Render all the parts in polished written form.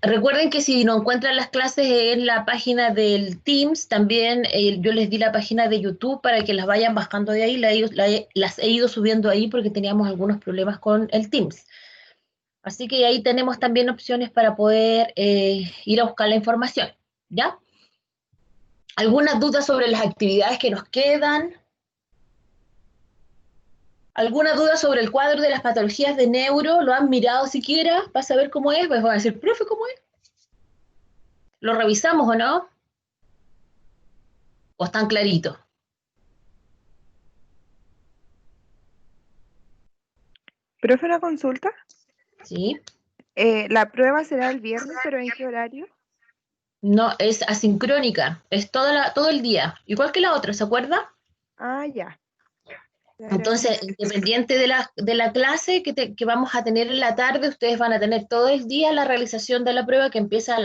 Recuerden que si no encuentran las clases en la página del Teams, también yo les di la página de YouTube para que las vayan bajando de ahí, las he ido subiendo ahí porque teníamos algunos problemas con el Teams. Así que ahí tenemos también opciones para poder ir a buscar la información, ¿ya? ¿Algunas dudas sobre las actividades que nos quedan? ¿Alguna duda sobre el cuadro de las patologías de neuro? ¿Lo han mirado siquiera para saber cómo es? Pues van a decir, profe, ¿cómo es? ¿Lo revisamos o no? ¿O están claritos? Profe, una consulta. ¿Sí? La prueba será el viernes, pero ¿en qué horario? No, es asincrónica, es todo el día, igual que la otra, ¿se acuerda? Ah, ya. Ya era eso. Entonces, independiente de la clase que vamos a tener en la tarde, ustedes van a tener todo el día la realización de la prueba que empieza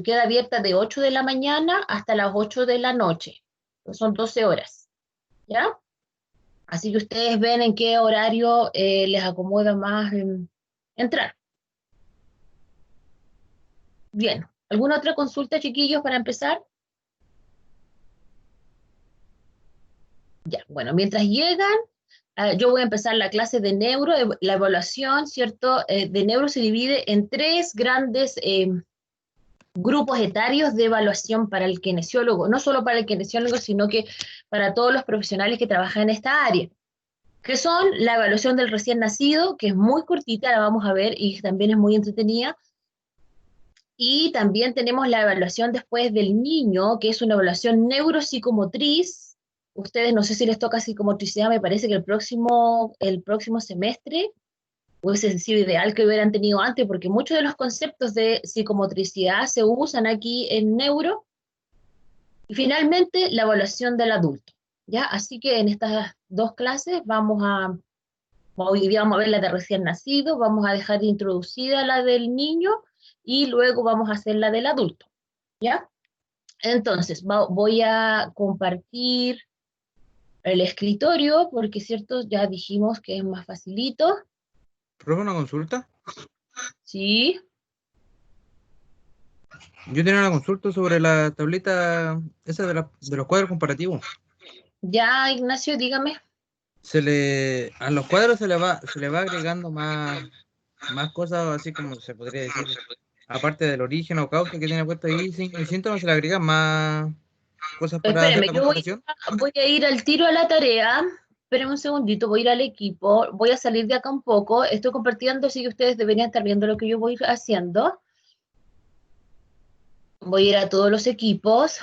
queda abierta de 8 de la mañana hasta las 8 de la noche. Son 12 horas, ¿ya? Así que ustedes ven en qué horario les acomoda más entrar. Bien, ¿alguna otra consulta, chiquillos, para empezar? Ya, bueno, mientras llegan, yo voy a empezar la clase de neuro, la evaluación, ¿cierto? De neuro se divide en tres grandes grupos etarios de evaluación para el kinesiólogo, no solo para el kinesiólogo, sino que para todos los profesionales que trabajan en esta área, que son la evaluación del recién nacido, que es muy cortita, la vamos a ver y también es muy entretenida, y también tenemos la evaluación después del niño, que es una evaluación neuropsicomotriz. Ustedes no sé si les toca psicomotricidad, me parece que el próximo semestre hubiese sido ideal que hubieran tenido antes, porque muchos de los conceptos de psicomotricidad se usan aquí en neuro. Y finalmente, la evaluación del adulto. ¿Ya? Así que en estas dos clases hoy día vamos a ver la de recién nacido, vamos a dejar introducida la del niño y luego vamos a hacer la del adulto. ¿Ya? Entonces, voy a compartir el escritorio, porque cierto, ya dijimos que es más facilito. ¿Profe, una consulta? Sí, Yo tenía una consulta sobre la tablita esa de los cuadros comparativos. ya, Ignacio, dígame. A los cuadros se le va agregando más cosas, así como se podría decir, aparte del origen o causa que tiene puesto ahí, signos y síntomas, se le agregan más cosas para hacer Espéreme, la comparación. voy a ir al tiro a la tarea. Espérenme un segundito, voy a ir al equipo, voy a salir de acá un poco, estoy compartiendo, así que ustedes deberían estar viendo lo que yo voy haciendo. Voy a ir a todos los equipos.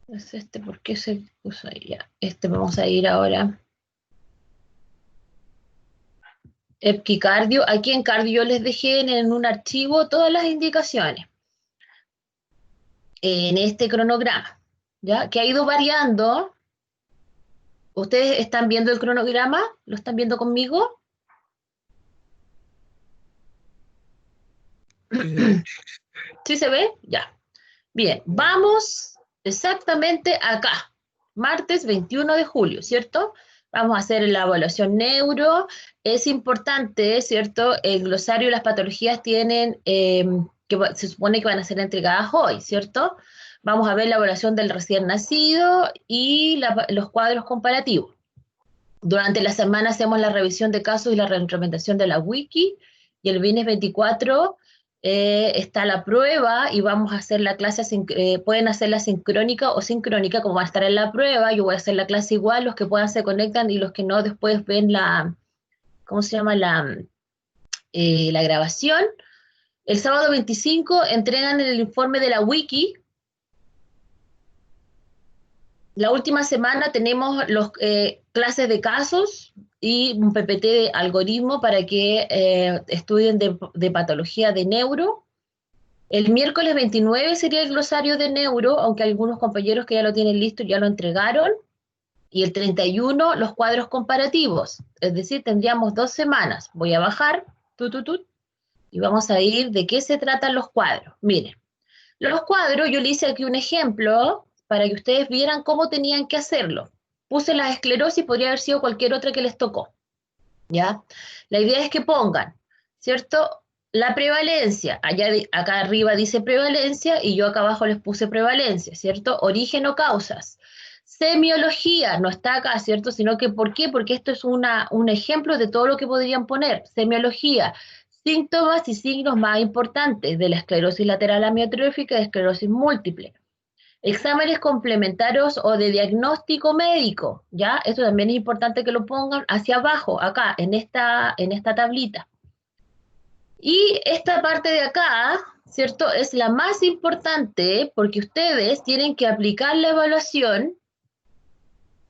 Es este, ¿por qué se puso ahí? Ya, vamos a ir ahora. Epicardio, aquí en cardio yo les dejé en un archivo todas las indicaciones en este cronograma, ¿ya? Que ha ido variando. ¿Ustedes están viendo el cronograma? ¿Lo están viendo conmigo? Sí, se ve. ¿Sí se ve? Ya. Bien, vamos exactamente acá, martes 21 de julio, ¿cierto? Vamos a hacer la evaluación neuro. Es importante, ¿cierto? El glosario y las patologías tienen, se supone que van a ser entregadas hoy, ¿cierto? Vamos a ver la evaluación del recién nacido y los cuadros comparativos. Durante la semana hacemos la revisión de casos y la reimplementación de la wiki, y el viernes 24 está la prueba y vamos a hacer la clase, pueden hacerla sincrónica o sincrónica, como va a estar en la prueba, yo voy a hacer la clase igual, los que puedan se conectan y los que no después ven ¿cómo se llama? La grabación. El sábado 25 entregan el informe de la wiki. La última semana tenemos clases de casos y un PPT de algoritmo para que estudien de patología de neuro. El miércoles 29 sería el glosario de neuro, aunque algunos compañeros que ya lo tienen listo ya lo entregaron. Y el 31 los cuadros comparativos. Es decir, tendríamos 2 semanas. Voy a bajar, y vamos a ir de qué se tratan los cuadros. Miren, los cuadros, yo le hice aquí un ejemplo para que ustedes vieran cómo tenían que hacerlo. puse la esclerosis, podría haber sido cualquier otra que les tocó, ¿ya? La idea es que pongan, ¿cierto? La prevalencia, acá arriba dice prevalencia y yo acá abajo les puse prevalencia, ¿cierto? Origen o causas. Semiología, no está acá, ¿cierto? Sino que, ¿por qué? Porque esto es un ejemplo de todo lo que podrían poner. Semiología, síntomas y signos más importantes de la esclerosis lateral amiotrófica y de esclerosis múltiple. Exámenes complementarios o de diagnóstico médico, ¿ya? Esto también es importante que lo pongan hacia abajo, acá, en esta tablita. Y esta parte de acá, ¿cierto? Es la más importante porque ustedes tienen que aplicar la evaluación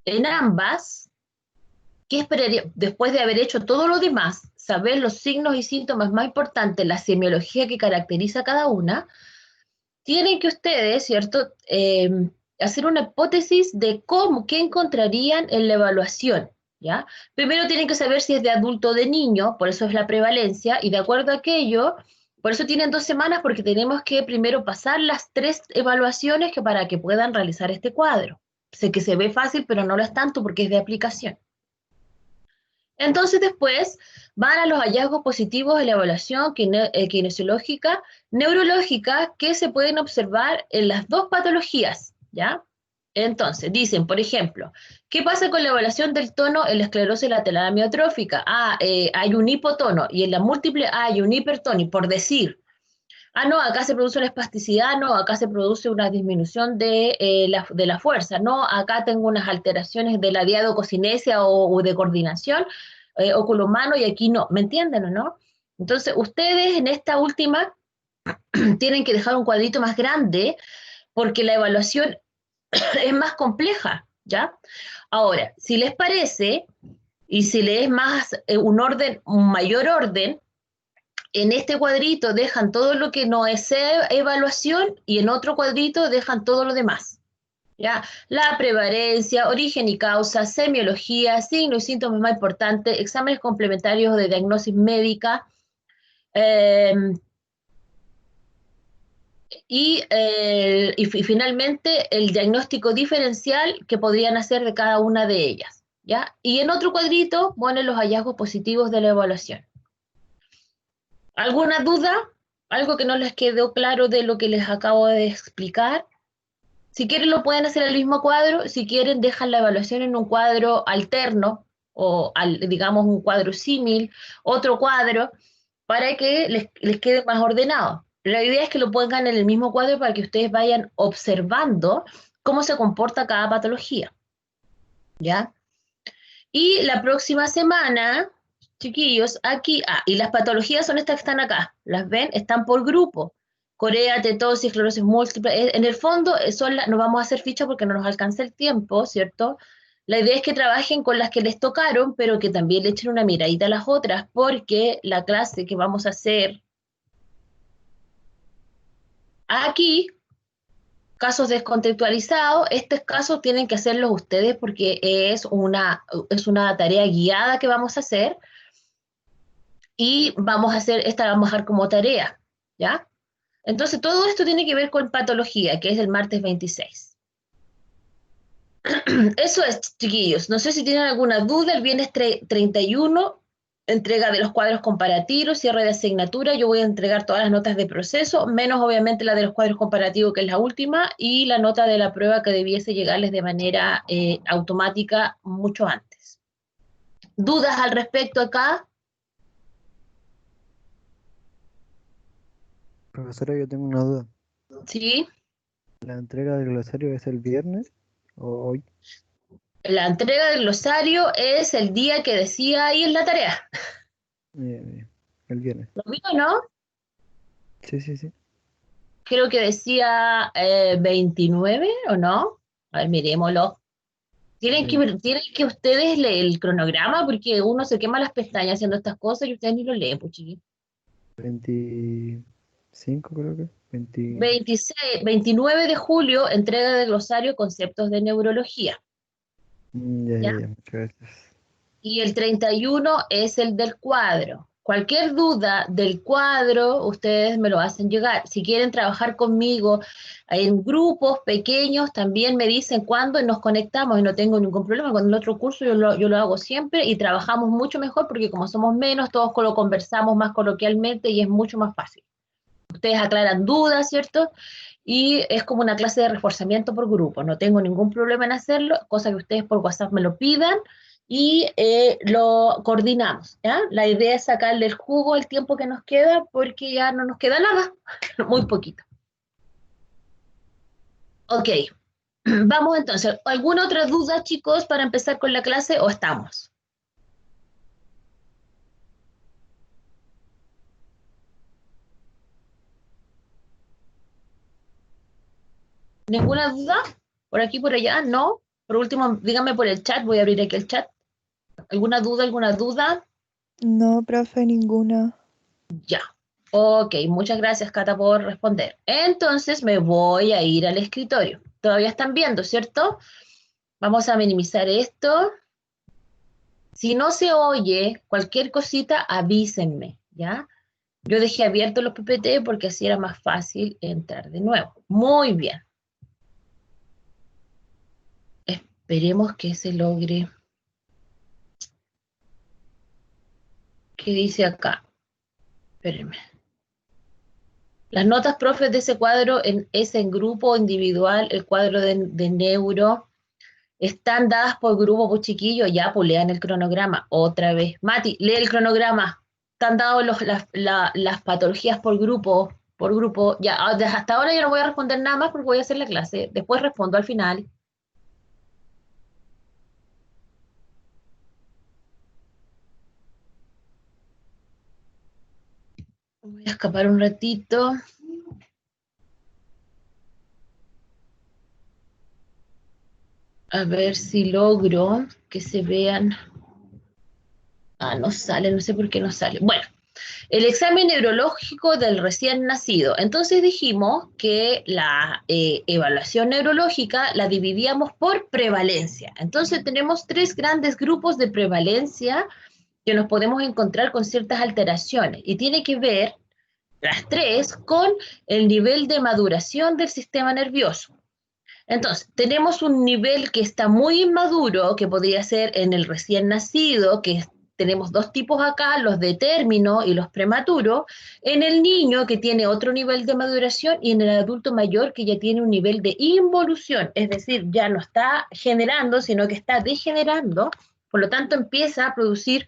en ambas. ¿Qué esperaría? Después de haber hecho todo lo demás, saber los signos y síntomas más importantes, la semiología que caracteriza cada una, tienen que ustedes, ¿cierto? Hacer una hipótesis de qué encontrarían en la evaluación, ¿ya? Primero tienen que saber si es de adulto o de niño, por eso es la prevalencia, y de acuerdo a aquello, por eso tienen 2 semanas, porque tenemos que primero pasar las 3 evaluaciones para que puedan realizar este cuadro. Sé que se ve fácil, pero no lo es tanto porque es de aplicación. Entonces después van a los hallazgos positivos de la evaluación kinesiológica, neurológica, que se pueden observar en las 2 patologías, ¿ya? Entonces, dicen, por ejemplo, ¿qué pasa con la evaluación del tono en la esclerosis lateral amiotrófica? Hay un hipotono, y en la múltiple hay un hipertonio, por decir. No, acá se produce una espasticidad, no, acá se produce una disminución de la fuerza, no, acá tengo unas alteraciones de la diadococinesia o de coordinación oculo-mano y aquí no, ¿me entienden o no? Entonces, ustedes en esta última tienen que dejar un cuadrito más grande porque la evaluación es más compleja, ¿ya? Ahora, si les parece y si les es más un mayor orden, en este cuadrito dejan todo lo que no es evaluación y en otro cuadrito dejan todo lo demás. ¿Ya? La prevalencia, origen y causa, semiología, signos y síntomas más importantes, exámenes complementarios de diagnosis médica, eh, y finalmente el diagnóstico diferencial que podrían hacer de cada una de ellas. ¿Ya? Y en otro cuadrito ponen los hallazgos positivos de la evaluación. ¿Alguna duda? ¿Algo que no les quedó claro de lo que les acabo de explicar? Si quieren lo pueden hacer en el mismo cuadro, si quieren dejan la evaluación en un cuadro alterno o digamos un cuadro símil, otro cuadro, para que les quede más ordenado. La idea es que lo pongan en el mismo cuadro para que ustedes vayan observando cómo se comporta cada patología, ¿ya? Y la próxima semana, chiquillos, aquí, y las patologías son estas que están acá, ¿las ven? Están por grupo. Corea, tetosis, esclerosis múltiple. En el fondo, no vamos a hacer ficha porque no nos alcanza el tiempo, ¿cierto? La idea es que trabajen con las que les tocaron, pero que también le echen una miradita a las otras, porque la clase que vamos a hacer aquí, casos descontextualizados, estos casos tienen que hacerlos ustedes porque es una tarea guiada que vamos a hacer y esta la vamos a dejar como tarea, ¿ya? Entonces, todo esto tiene que ver con patología, que es el martes 26. Eso es, chiquillos. No sé si tienen alguna duda. El viernes 31, entrega de los cuadros comparativos, cierre de asignatura. Yo voy a entregar todas las notas de proceso, menos obviamente la de los cuadros comparativos, que es la última, y la nota de la prueba que debiese llegarles de manera automática mucho antes. ¿Dudas al respecto acá? Profesora, yo tengo una duda. Sí. ¿La entrega del glosario es el viernes o hoy? La entrega del glosario es el día que decía ahí en la tarea. El viernes. ¿Lo vio, no? Sí, sí, sí. Creo que decía 29, ¿o no? A ver, miremoslo. Tienen que ustedes leer el cronograma porque uno se quema las pestañas haciendo estas cosas y ustedes ni lo leen, pues chiquillos. 25 creo que. 29 de julio, entrega de glosario conceptos de neurología, Ya, ¿ya? ya, ya, muchas gracias. Y el 31 es el del cuadro. Cualquier duda del cuadro, ustedes me lo hacen llegar. Si quieren trabajar conmigo en grupos pequeños, también me dicen cuándo nos conectamos y no tengo ningún problema. Con el otro curso yo lo hago siempre y trabajamos mucho mejor porque como somos menos, todos lo conversamos más coloquialmente y es mucho más fácil. Ustedes aclaran dudas, ¿cierto? Y es como una clase de reforzamiento por grupo. No tengo ningún problema en hacerlo, cosa que ustedes por WhatsApp me lo pidan y lo coordinamos, ¿ya? La idea es sacarle el jugo al tiempo que nos queda porque ya no nos queda nada, muy poquito. Ok, vamos entonces. ¿Alguna otra duda, chicos, para empezar con la clase o estamos? ¿Ninguna duda? ¿Por aquí, por allá? ¿No? Por último, díganme por el chat, voy a abrir aquí el chat. ¿Alguna duda, alguna duda? No, profe, ninguna. Ya. Ok, muchas gracias, Cata, por responder. Entonces me voy a ir al escritorio. Todavía están viendo, ¿cierto? Vamos a minimizar esto. Si no se oye cualquier cosita, avísenme, ¿ya? Yo dejé abiertos los PPT porque así era más fácil entrar de nuevo. Muy bien. Esperemos que se logre. ¿Qué dice acá? Espérenme. Las notas, profes, de ese cuadro es en grupo o individual, el cuadro de neuro, están dadas por grupo, por chiquillo, ya, pues lean el cronograma, otra vez. Mati, lee el cronograma. Están dados las patologías por grupo, ya, hasta ahora yo no voy a responder nada más porque voy a hacer la clase, después respondo al final. Voy a escapar un ratito. A ver si logro que se vean. Ah, no sale, no sé por qué no sale. Bueno, el examen neurológico del recién nacido. Entonces dijimos que la evaluación neurológica la dividíamos por prevalencia. Entonces tenemos 3 grandes grupos de prevalencia que nos podemos encontrar con ciertas alteraciones y tiene que ver las 3 con el nivel de maduración del sistema nervioso. Entonces, tenemos un nivel que está muy inmaduro, que podría ser en el recién nacido, tenemos 2 tipos acá, los de término y los prematuros, en el niño que tiene otro nivel de maduración y en el adulto mayor que ya tiene un nivel de involución, es decir, ya no está generando, sino que está degenerando, por lo tanto empieza a producir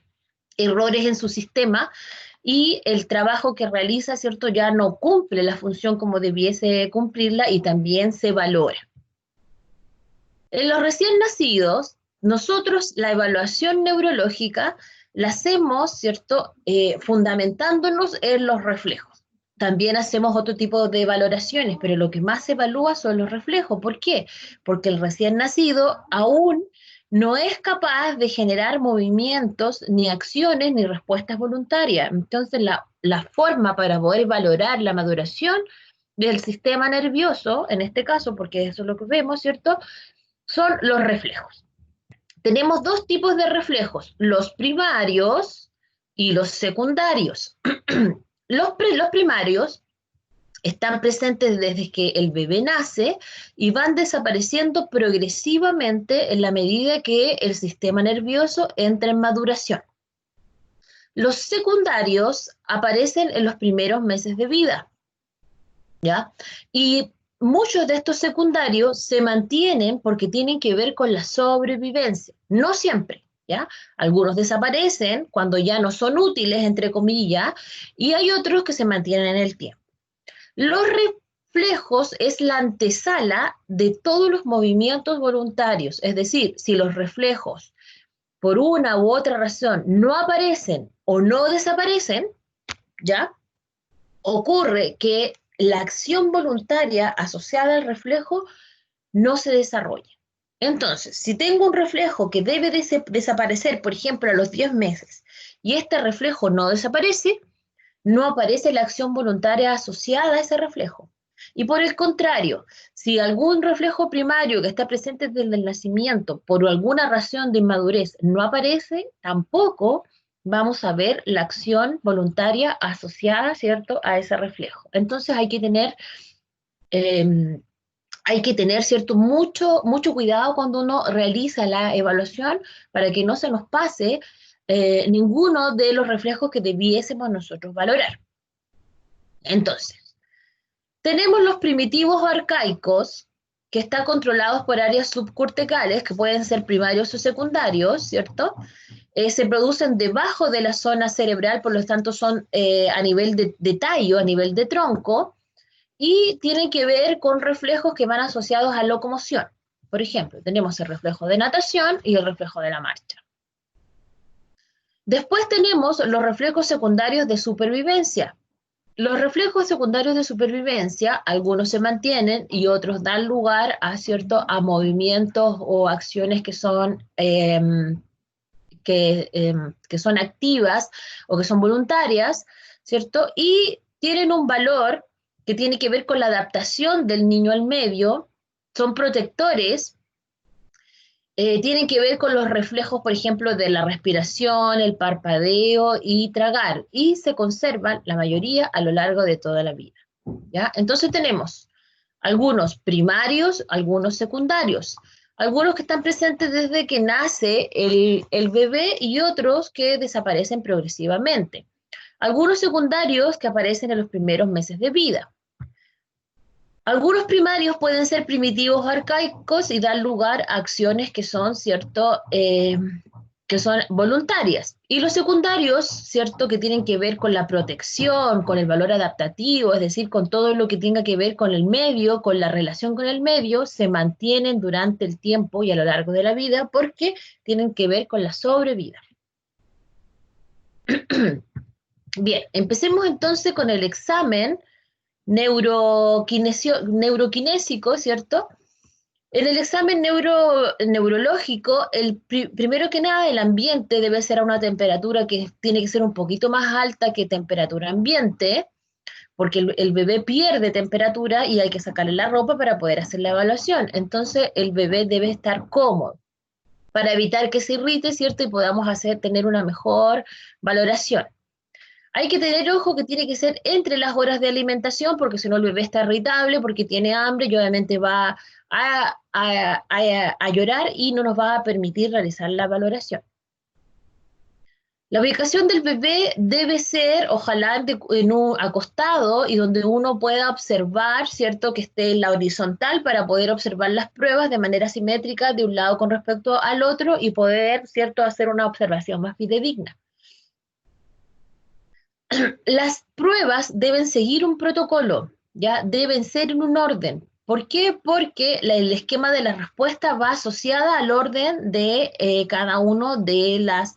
errores en su sistema y el trabajo que realiza, ¿cierto?, ya no cumple la función como debiese cumplirla y también se valora. En los recién nacidos, nosotros la evaluación neurológica la hacemos, ¿cierto?, fundamentándonos en los reflejos. También hacemos otro tipo de valoraciones, pero lo que más se evalúa son los reflejos. ¿Por qué? Porque el recién nacido aún no es capaz de generar movimientos, ni acciones, ni respuestas voluntarias. Entonces, la forma para poder valorar la maduración del sistema nervioso, en este caso, porque eso es lo que vemos, ¿cierto?, son los reflejos. Tenemos 2 tipos de reflejos, los primarios y los secundarios. Los primarios están presentes desde que el bebé nace y van desapareciendo progresivamente en la medida que el sistema nervioso entra en maduración. Los secundarios aparecen en los primeros meses de vida, ¿ya? Y muchos de estos secundarios se mantienen porque tienen que ver con la sobrevivencia, no siempre, ¿ya? Algunos desaparecen cuando ya no son útiles, entre comillas, y hay otros que se mantienen en el tiempo. Los reflejos es la antesala de todos los movimientos voluntarios, es decir, si los reflejos por una u otra razón no aparecen o no desaparecen, ¿ya? Ocurre que la acción voluntaria asociada al reflejo no se desarrolla. Entonces, si tengo un reflejo que debe desaparecer, por ejemplo, a los 10 meses, y este reflejo no desaparece, no aparece la acción voluntaria asociada a ese reflejo. Y por el contrario, si algún reflejo primario que está presente desde el nacimiento, por alguna razón de inmadurez, no aparece, tampoco vamos a ver la acción voluntaria asociada, ¿cierto?, a ese reflejo. Entonces eh, hay que tener, ¿cierto?, mucho cuidado cuando uno realiza la evaluación para que no se nos pase ninguno de los reflejos que debiésemos nosotros valorar. Entonces, tenemos los primitivos arcaicos, que están controlados por áreas subcorticales, que pueden ser primarios o secundarios, ¿cierto? Se producen debajo de la zona cerebral, por lo tanto son a nivel de tallo, a nivel de tronco, y tienen que ver con reflejos que van asociados a locomoción. Por ejemplo, tenemos el reflejo de natación y el reflejo de la marcha. Después tenemos los reflejos secundarios de supervivencia. Los reflejos secundarios de supervivencia, algunos se mantienen y otros dan lugar a movimientos o acciones que son activas o que son voluntarias, ¿cierto? Y tienen un valor que tiene que ver con la adaptación del niño al medio, son protectores, tienen que ver con los reflejos, por ejemplo, de la respiración, el parpadeo y tragar, y se conservan la mayoría a lo largo de toda la vida, ¿ya? Entonces tenemos algunos primarios, algunos secundarios, algunos que están presentes desde que nace el bebé y otros que desaparecen progresivamente. Algunos secundarios que aparecen en los primeros meses de vida. Algunos primarios pueden ser primitivos o arcaicos y dar lugar a acciones que son, ¿cierto?, que son voluntarias. Y los secundarios, ¿cierto?, que tienen que ver con la protección, con el valor adaptativo, es decir, con todo lo que tenga que ver con el medio, con la relación con el medio, se mantienen durante el tiempo y a lo largo de la vida porque tienen que ver con la sobrevida. Bien, empecemos entonces con el examen neuroquinésico, ¿cierto? En el examen neurológico, primero que nada, el ambiente debe ser a una temperatura que tiene que ser un poquito más alta que temperatura ambiente, porque el bebé pierde temperatura y hay que sacarle la ropa para poder hacer la evaluación. Entonces, el bebé debe estar cómodo para evitar que se irrite, ¿cierto? Y podamos tener una mejor valoración. Hay que tener ojo que tiene que ser entre las horas de alimentación, porque si no el bebé está irritable, porque tiene hambre y obviamente va a llorar y no nos va a permitir realizar la valoración. La ubicación del bebé debe ser, ojalá, en un acostado y donde uno pueda observar, ¿cierto?, que esté en la horizontal para poder observar las pruebas de manera simétrica de un lado con respecto al otro y poder, ¿cierto?, hacer una observación más fidedigna. Las pruebas deben seguir un protocolo, ¿ya? Deben ser en un orden. ¿Por qué? Porque el esquema de la respuesta va asociada al orden de cada uno de las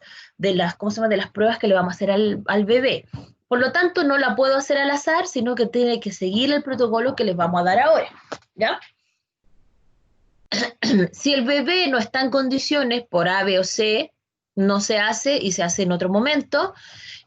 pruebas que le vamos a hacer al bebé. Por lo tanto, no la puedo hacer al azar, sino que tiene que seguir el protocolo que les vamos a dar ahora, ¿ya? Si el bebé no está en condiciones por A, B o C, no se hace y se hace en otro momento.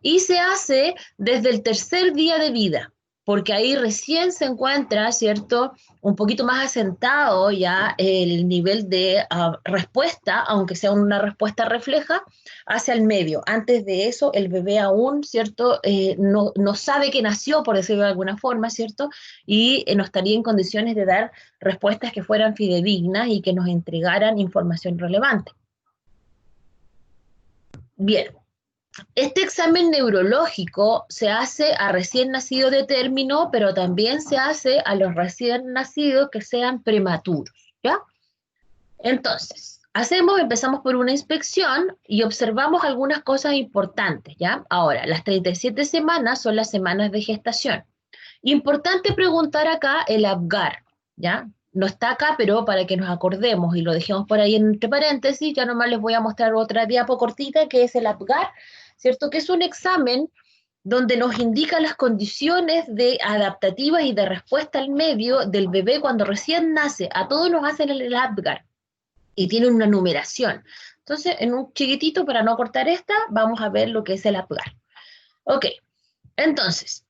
Y se hace desde el tercer día de vida, porque ahí recién se encuentra, ¿cierto?, un poquito más asentado ya el nivel de respuesta, aunque sea una respuesta refleja, hacia el medio. Antes de eso, el bebé aún, ¿cierto?, no sabe que nació, por decirlo de alguna forma, ¿cierto?, y no estaría en condiciones de dar respuestas que fueran fidedignas y que nos entregaran información relevante. Bien. Este examen neurológico se hace a recién nacido de término, pero también se hace a los recién nacidos que sean prematuros, ¿ya? Entonces, empezamos por una inspección y observamos algunas cosas importantes, ¿ya? Ahora, las 37 semanas son las semanas de gestación. Importante preguntar acá el APGAR, ¿ya? No está acá, pero para que nos acordemos y lo dejemos por ahí entre paréntesis, ya nomás les voy a mostrar otra diapo cortita que es el APGAR, ¿cierto? Que es un examen donde nos indica las condiciones adaptativas y de respuesta al medio del bebé cuando recién nace. A todos nos hacen el APGAR y tiene una numeración. Entonces, en un chiquitito, para no cortar vamos a ver lo que es el APGAR. Ok, entonces,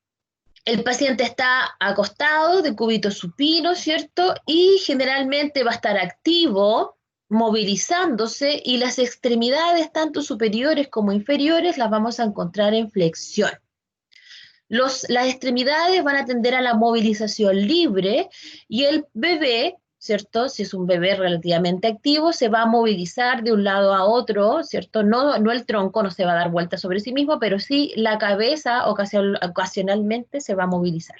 el paciente está acostado de cúbito supino, ¿cierto? Y generalmente va a estar activo, movilizándose y las extremidades, tanto superiores como inferiores, las vamos a encontrar en flexión. Las extremidades van a tender a la movilización libre y el bebé, ¿cierto? Si es un bebé relativamente activo, se va a movilizar de un lado a otro, ¿cierto? No el tronco no se va a dar vuelta sobre sí mismo, pero sí la cabeza ocasionalmente se va a movilizar.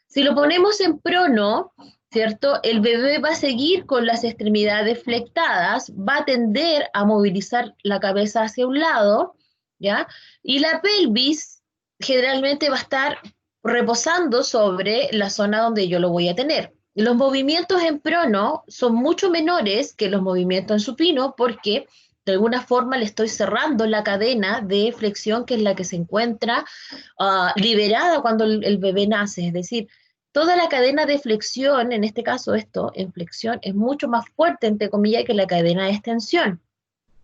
Si lo ponemos en prono, ¿cierto? El bebé va a seguir con las extremidades flectadas, va a tender a movilizar la cabeza hacia un lado, ¿ya? Y la pelvis generalmente va a estar reposando sobre la zona donde yo lo voy a tener. Los movimientos en prono son mucho menores que los movimientos en supino porque de alguna forma le estoy cerrando la cadena de flexión que es la que se encuentra liberada cuando el bebé nace, es decir, toda la cadena de flexión, en este caso esto, en flexión, es mucho más fuerte, entre comillas, que la cadena de extensión,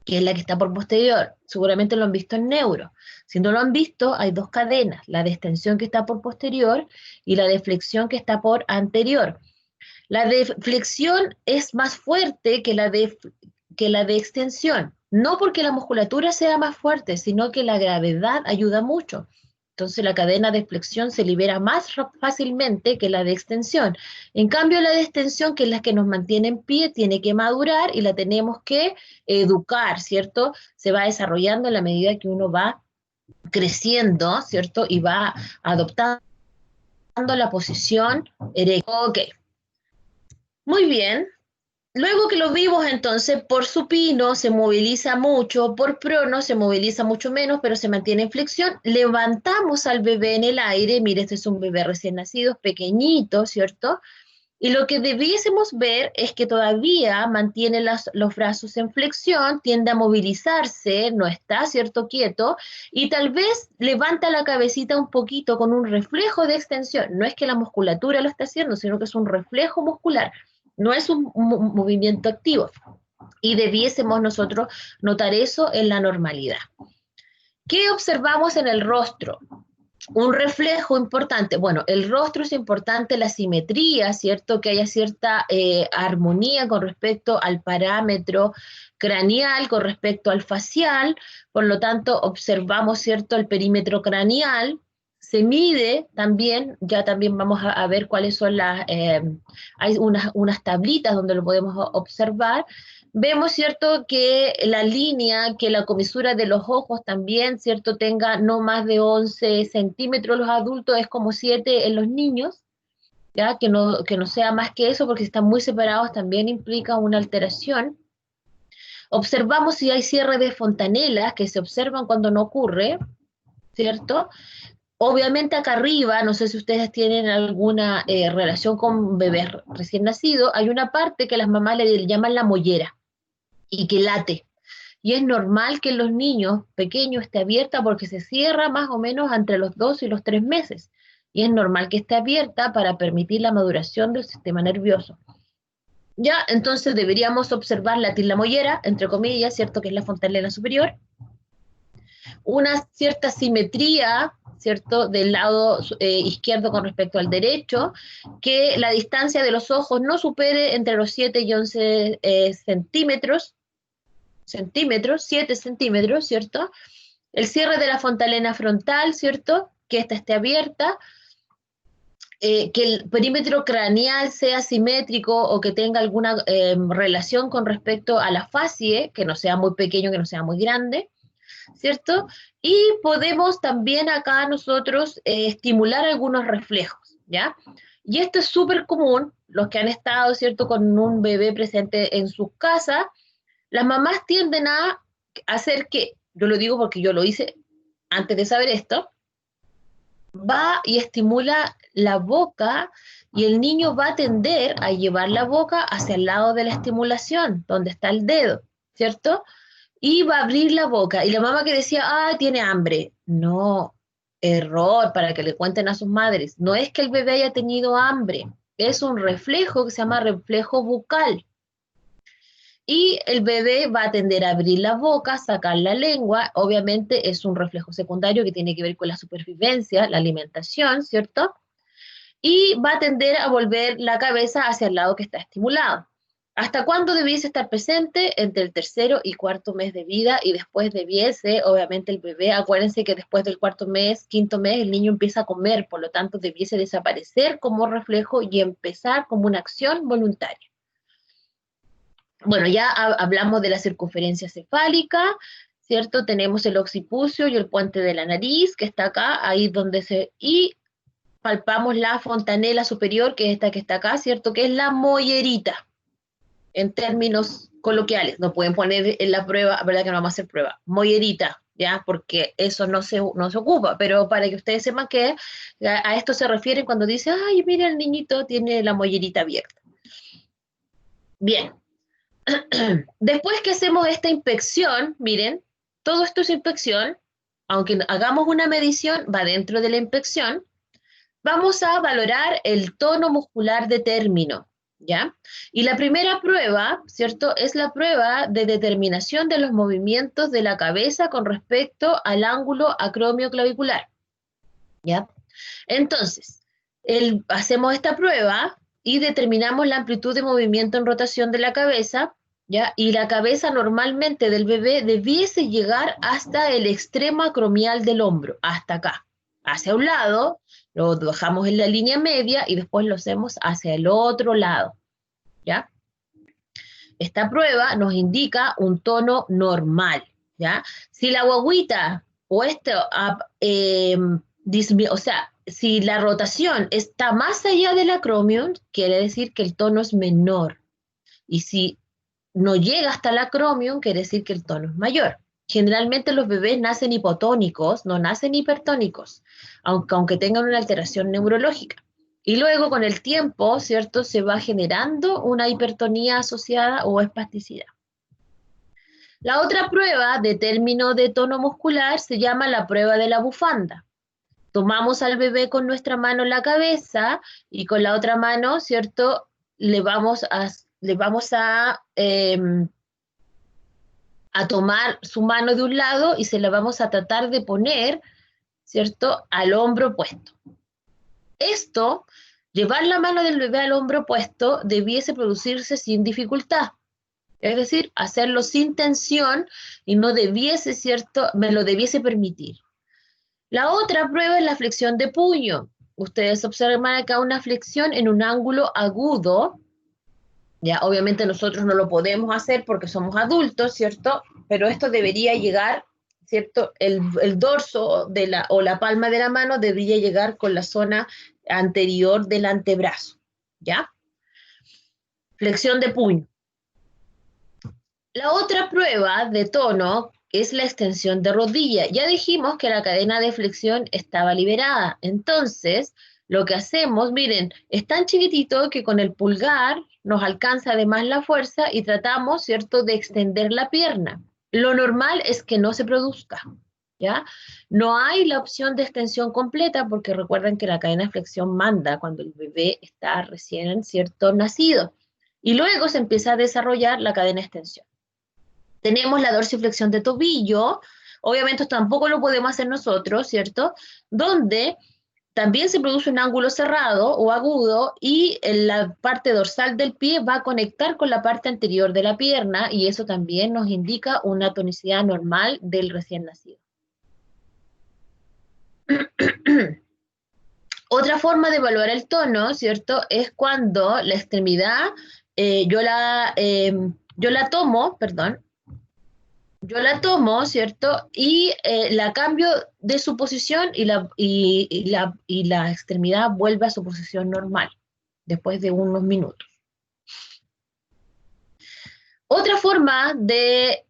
que es la que está por posterior. Seguramente lo han visto en neuro. Si no lo han visto, hay dos cadenas, la de extensión que está por posterior y la de flexión que está por anterior. La de flexión es más fuerte que la de extensión, no porque la musculatura sea más fuerte, sino que la gravedad ayuda mucho. Entonces la cadena de flexión se libera más fácilmente que la de extensión. En cambio, la de extensión, que es la que nos mantiene en pie, tiene que madurar y la tenemos que educar, ¿cierto? Se va desarrollando en la medida que uno va creciendo, ¿cierto? Y va adoptando la posición erecta. Ok, muy bien. Luego que lo vimos entonces, por supino se moviliza mucho, por prono se moviliza mucho menos, pero se mantiene en flexión. Levantamos al bebé en el aire, mire, este es un bebé recién nacido, es pequeñito, ¿cierto? Y lo que debiésemos ver es que todavía mantiene los brazos en flexión, tiende a movilizarse, no está, ¿cierto?, quieto, y tal vez levanta la cabecita un poquito con un reflejo de extensión. No es que la musculatura lo esté haciendo, sino que es un reflejo muscular, no es un movimiento activo. Y debiésemos nosotros notar eso en la normalidad. ¿Qué observamos en el rostro? Un reflejo importante, bueno, el rostro es importante, la simetría, ¿cierto? Que haya cierta armonía con respecto al parámetro craneal, con respecto al facial, por lo tanto observamos, ¿cierto? El perímetro craneal, se mide también, ya también vamos a ver cuáles son hay unas tablitas donde lo podemos observar. Vemos, ¿cierto?, que la línea, que la comisura de los ojos también, ¿cierto?, tenga no más de 11 centímetros los adultos, es como 7 en los niños, ¿ya? Que no sea más que eso, porque si están muy separados también implica una alteración. Observamos si hay cierre de fontanelas, que se observan cuando no ocurre, ¿cierto? Obviamente acá arriba, no sé si ustedes tienen alguna relación con bebés recién nacidos, hay una parte que las mamás le llaman la mollera y que late. Y es normal que en los niños pequeños esté abierta porque se cierra más o menos entre los 2 y los 3 meses. Y es normal que esté abierta para permitir la maduración del sistema nervioso. Ya, entonces deberíamos observar latir la mollera, entre comillas, ¿cierto? Que es la fontanela superior. Una cierta simetría, ¿cierto?, del lado izquierdo con respecto al derecho, que la distancia de los ojos no supere entre los 7 y 11 centímetros, 7 centímetros, ¿cierto? El cierre de la fontanela frontal, ¿cierto? Que ésta esté abierta, que el perímetro craneal sea simétrico o que tenga alguna relación con respecto a la facie, que no sea muy pequeño, que no sea muy grande, ¿cierto? Y podemos también acá nosotros estimular algunos reflejos, ¿ya? Y esto es súper común, los que han estado, ¿cierto?, con un bebé presente en sus casas, las mamás tienden a hacer que, yo lo digo porque yo lo hice antes de saber esto, va y estimula la boca y el niño va a tender a llevar la boca hacia el lado de la estimulación, donde está el dedo, ¿cierto? Y va a abrir la boca. Y la mamá que decía, ah, tiene hambre. No, error para que le cuenten a sus madres. No es que el bebé haya tenido hambre, es un reflejo que se llama reflejo bucal. Y el bebé va a tender a abrir la boca, sacar la lengua, obviamente es un reflejo secundario que tiene que ver con la supervivencia, la alimentación, ¿cierto? Y va a tender a volver la cabeza hacia el lado que está estimulado. ¿Hasta cuándo debiese estar presente? Entre el tercero y cuarto mes de vida, y después debiese, obviamente el bebé, acuérdense que después del cuarto mes, quinto mes, el niño empieza a comer, por lo tanto debiese desaparecer como reflejo y empezar como una acción voluntaria. Bueno, ya hablamos de la circunferencia cefálica, ¿cierto? Tenemos el occipucio y el puente de la nariz, que está acá, ahí donde y palpamos la fontanela superior, que es esta que está acá, ¿cierto? Que es la mollerita, en términos coloquiales. No pueden poner en la prueba, verdad que no vamos a hacer prueba, mollerita, ¿ya? Porque eso no se ocupa, pero para que ustedes sepan que a esto se refiere cuando dice, ay, mira, el niñito tiene la mollerita abierta. Bien. Después que hacemos esta inspección, miren, todo esto es inspección, aunque hagamos una medición, va dentro de la inspección, vamos a valorar el tono muscular de término, ¿ya? Y la primera prueba, ¿cierto? Es la prueba de determinación de los movimientos de la cabeza con respecto al ángulo acromioclavicular, ¿ya? Entonces, hacemos esta prueba y determinamos la amplitud de movimiento en rotación de la cabeza, ¿ya? Y la cabeza normalmente del bebé debiese llegar hasta el extremo acromial del hombro, hasta acá, hacia un lado, lo bajamos en la línea media y después lo hacemos hacia el otro lado, ¿ya? Esta prueba nos indica un tono normal, ¿ya? Si la guaguita o o sea, si la rotación está más allá del acromion, quiere decir que el tono es menor. Y si no llega hasta el acromion, quiere decir que el tono es mayor. Generalmente los bebés nacen hipotónicos, no nacen hipertónicos, aunque tengan una alteración neurológica. Y luego con el tiempo, ¿cierto? Se va generando una hipertonía asociada o espasticidad. La otra prueba de término de tono muscular se llama la prueba de la bufanda. Tomamos al bebé con nuestra mano en la cabeza y con la otra mano, ¿cierto? Le vamos a tomar su mano de un lado y se la vamos a tratar de poner, ¿cierto? Al hombro opuesto. Esto, llevar la mano del bebé al hombro opuesto, debiese producirse sin dificultad. Es decir, hacerlo sin tensión y no debiese, ¿cierto? Me lo debiese permitir. La otra prueba es la flexión de puño. Ustedes observan acá una flexión en un ángulo agudo. Ya, obviamente nosotros no lo podemos hacer porque somos adultos, ¿cierto? Pero esto debería llegar, ¿cierto? El dorso o la palma de la mano debería llegar con la zona anterior del antebrazo, ¿ya? Flexión de puño. La otra prueba de tono es la extensión de rodilla. Ya dijimos que la cadena de flexión estaba liberada. Entonces, lo que hacemos, miren, es tan chiquitito que con el pulgar nos alcanza además la fuerza y tratamos, ¿cierto?, de extender la pierna. Lo normal es que no se produzca, ¿ya? No hay la opción de extensión completa porque recuerden que la cadena de flexión manda cuando el bebé está recién, ¿cierto?, nacido. Y luego se empieza a desarrollar la cadena de extensión. Tenemos la dorsiflexión de tobillo, obviamente esto tampoco lo podemos hacer nosotros, ¿cierto? Donde también se produce un ángulo cerrado o agudo y en la parte dorsal del pie va a conectar con la parte anterior de la pierna y eso también nos indica una tonicidad normal del recién nacido. Otra forma de evaluar el tono, ¿cierto? Es cuando la extremidad, yo la tomo, ¿cierto? Y la cambio de su posición y la extremidad vuelve a su posición normal, después de unos minutos. Otra forma de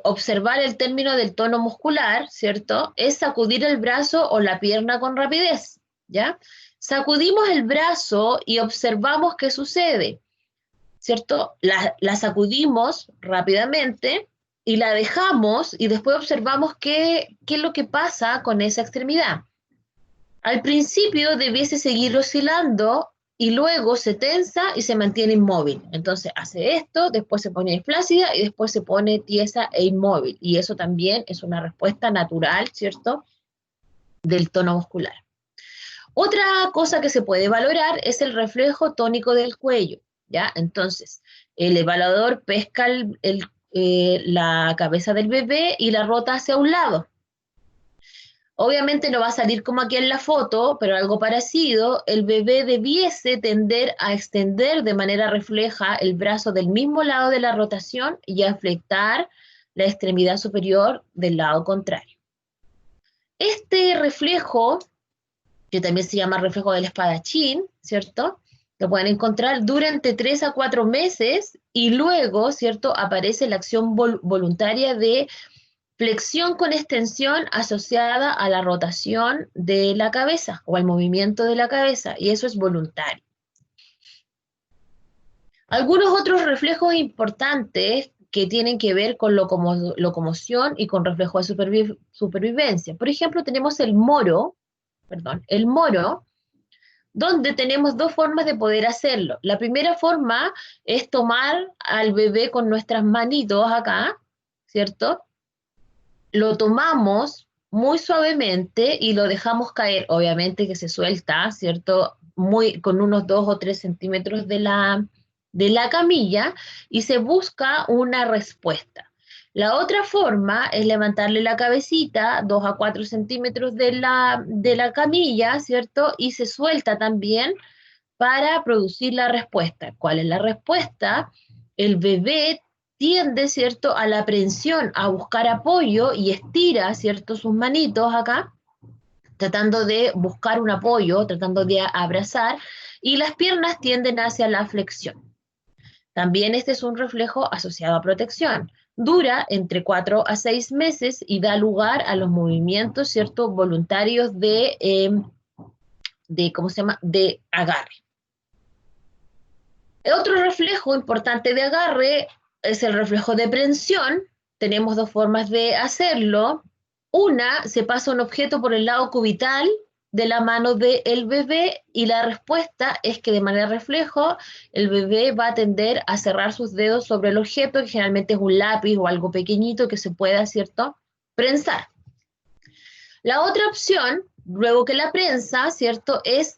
observar el término del tono muscular, ¿cierto? Es sacudir el brazo o la pierna con rapidez, ¿ya? Sacudimos el brazo y observamos qué sucede, ¿cierto? La sacudimos rápidamente y la dejamos y después observamos qué es lo que pasa con esa extremidad. Al principio debiese seguir oscilando y luego se tensa y se mantiene inmóvil. Entonces hace esto, después se pone flácida y después se pone tiesa e inmóvil. Y eso también es una respuesta natural, ¿cierto?, del tono muscular. Otra cosa que se puede valorar es el reflejo tónico del cuello. ¿ya? Entonces, el evaluador pesca la cabeza del bebé y la rota hacia un lado. Obviamente no va a salir como aquí en la foto, pero algo parecido, el bebé debiese tender a extender de manera refleja el brazo del mismo lado de la rotación y a fletar la extremidad superior del lado contrario. Este reflejo, que también se llama reflejo del espadachín, ¿cierto? Lo pueden encontrar durante 3 a 4 meses y luego, ¿cierto? Aparece la acción voluntaria de flexión con extensión asociada a la rotación de la cabeza o al movimiento de la cabeza, y eso es voluntario. Algunos otros reflejos importantes que tienen que ver con locomoción y con reflejo de supervivencia. Por ejemplo, tenemos el moro, donde tenemos dos formas de poder hacerlo. La primera forma es tomar al bebé con nuestras manitos acá, ¿cierto? Lo tomamos muy suavemente y lo dejamos caer, obviamente que se suelta, ¿cierto? Con unos 2 o 3 centímetros de la camilla y se busca una respuesta. La otra forma es levantarle la cabecita 2 a 4 centímetros de la camilla, ¿cierto? Y se suelta también para producir la respuesta. ¿Cuál es la respuesta? El bebé tiende, ¿cierto?, a la aprensión, a buscar apoyo y estira, ¿cierto?, sus manitos acá, tratando de buscar un apoyo, tratando de abrazar, y las piernas tienden hacia la flexión. También este es un reflejo asociado a protección. Dura entre 4 a 6 meses y da lugar a los movimientos, ¿cierto?, voluntarios ¿cómo se llama?, de agarre. Otro reflejo importante de agarre es el reflejo de prensión. Tenemos dos formas de hacerlo. Una, se pasa un objeto por el lado cubital de la mano del bebé y la respuesta es que de manera reflejo el bebé va a tender a cerrar sus dedos sobre el objeto, que generalmente es un lápiz o algo pequeñito que se pueda, ¿cierto?, prensar. La otra opción, luego que la prensa, ¿cierto?, es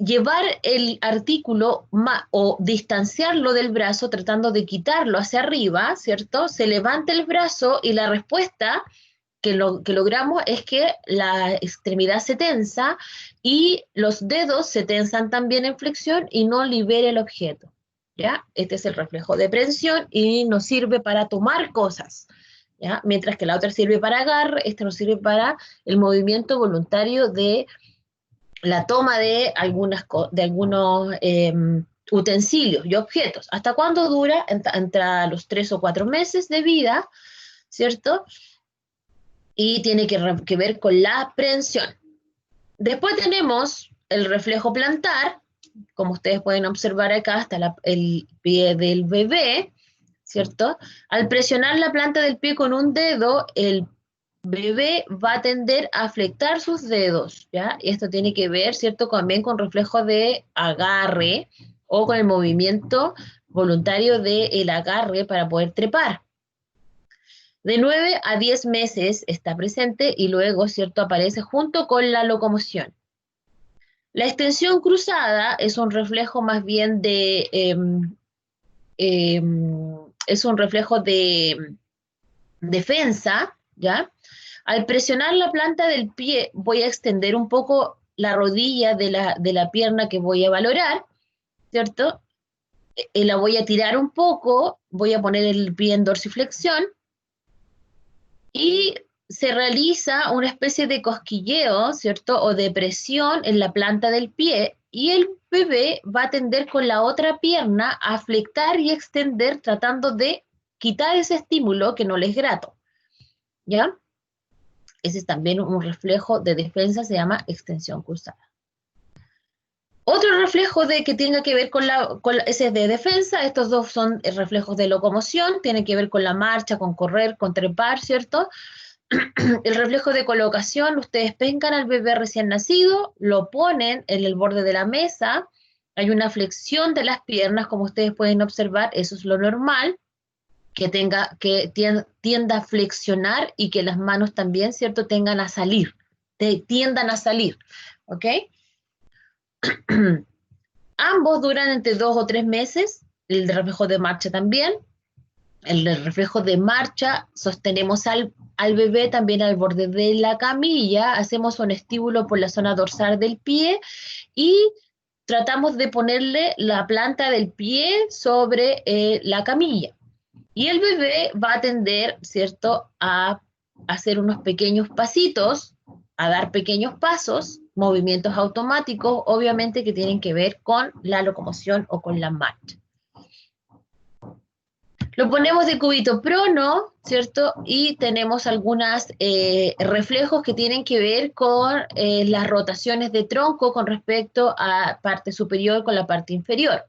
llevar el artículo o distanciarlo del brazo tratando de quitarlo hacia arriba, ¿cierto? Se levanta el brazo y la respuesta que logramos es que la extremidad se tensa y los dedos se tensan también en flexión y no libera el objeto, ¿ya? Este es el reflejo de prensión y nos sirve para tomar cosas, ¿ya? Mientras que la otra sirve para agarre, esta nos sirve para el movimiento voluntario de la toma de algunos utensilios y objetos. ¿Hasta cuándo dura? Entre los 3 o 4 meses de vida, ¿cierto? Y tiene que ver con la prensión. Después tenemos el reflejo plantar, como ustedes pueden observar acá, hasta el pie del bebé, ¿cierto? Al presionar la planta del pie con un dedo, el bebé va a tender a flectar sus dedos, ¿ya? Y esto tiene que ver, ¿cierto?, también con reflejo de agarre o con el movimiento voluntario del agarre para poder trepar. De 9 a 10 meses está presente y luego, ¿cierto?, aparece junto con la locomoción. La extensión cruzada es un reflejo más bien es un reflejo de defensa, ¿ya? Al presionar la planta del pie voy a extender un poco la rodilla de la pierna que voy a valorar, ¿cierto? La voy a tirar un poco, voy a poner el pie en dorsiflexión y se realiza una especie de cosquilleo, ¿cierto? O de presión en la planta del pie y el bebé va a tender con la otra pierna a flectar y extender tratando de quitar ese estímulo que no le es grato, ¿ya? Ese es también un reflejo de defensa, se llama extensión cruzada. Otro reflejo que tenga que ver ese es de defensa, estos dos son reflejos de locomoción, tienen que ver con la marcha, con correr, con trepar, ¿cierto? El reflejo de colocación, ustedes pescan al bebé recién nacido, lo ponen en el borde de la mesa, hay una flexión de las piernas, como ustedes pueden observar, eso es lo normal, que tienda a flexionar y que las manos también, ¿cierto?, tiendan a salir, ¿ok? Ambos duran entre 2 o 3 meses, el de reflejo de marcha también. El de reflejo de marcha, sostenemos al bebé también al borde de la camilla, hacemos un estíbulo por la zona dorsal del pie y tratamos de ponerle la planta del pie sobre la camilla. Y el bebé va a tender, ¿cierto?, a hacer unos pequeños pasitos, a dar pequeños pasos, movimientos automáticos, obviamente que tienen que ver con la locomoción o con la marcha. Lo ponemos de cúbito prono, ¿cierto? Y tenemos algunos reflejos que tienen que ver con las rotaciones de tronco con respecto a parte superior con la parte inferior,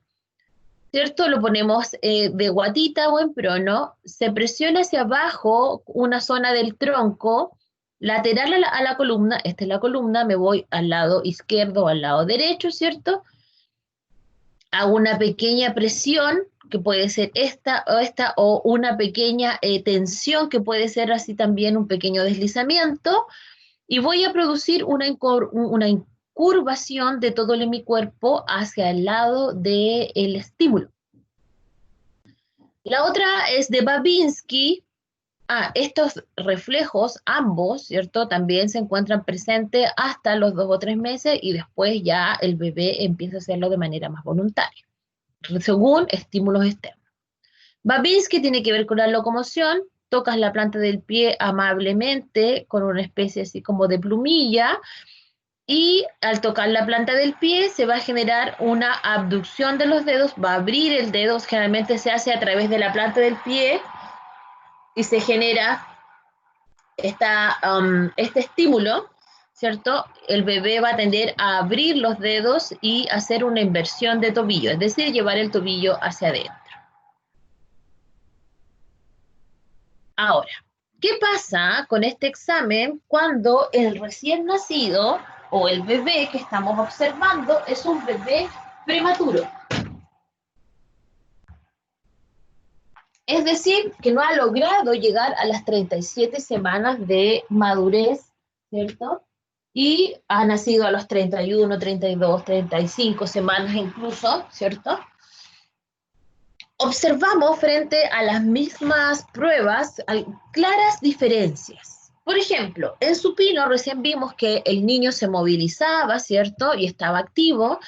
¿cierto? Lo ponemos de guatita o en prono, se presiona hacia abajo una zona del tronco, lateral a la columna, esta es la columna, me voy al lado izquierdo o al lado derecho, ¿cierto? Hago una pequeña presión, que puede ser esta, o una pequeña tensión, que puede ser así también un pequeño deslizamiento, y voy a producir una incurvación de todo mi cuerpo hacia el lado del estímulo. La otra es de Babinski. Estos reflejos, ambos, ¿cierto? También se encuentran presentes hasta los 2 o 3 meses y después ya el bebé empieza a hacerlo de manera más voluntaria, según estímulos externos. Babinski tiene que ver con la locomoción, tocas la planta del pie amablemente con una especie así como de plumilla y al tocar la planta del pie se va a generar una abducción de los dedos, va a abrir el dedo, generalmente se hace a través de la planta del pie y se genera este estímulo, ¿cierto? El bebé va a tender a abrir los dedos y hacer una inversión de tobillo, es decir, llevar el tobillo hacia adentro. Ahora, ¿qué pasa con este examen cuando el recién nacido o el bebé que estamos observando es un bebé prematuro? Es decir, que no ha logrado llegar a las 37 semanas de madurez, ¿cierto? Y ha nacido a los 31, 32, 35 semanas incluso, ¿cierto? Observamos frente a las mismas pruebas claras diferencias. Por ejemplo, en supino recién vimos que el niño se movilizaba, ¿cierto? Y estaba activo.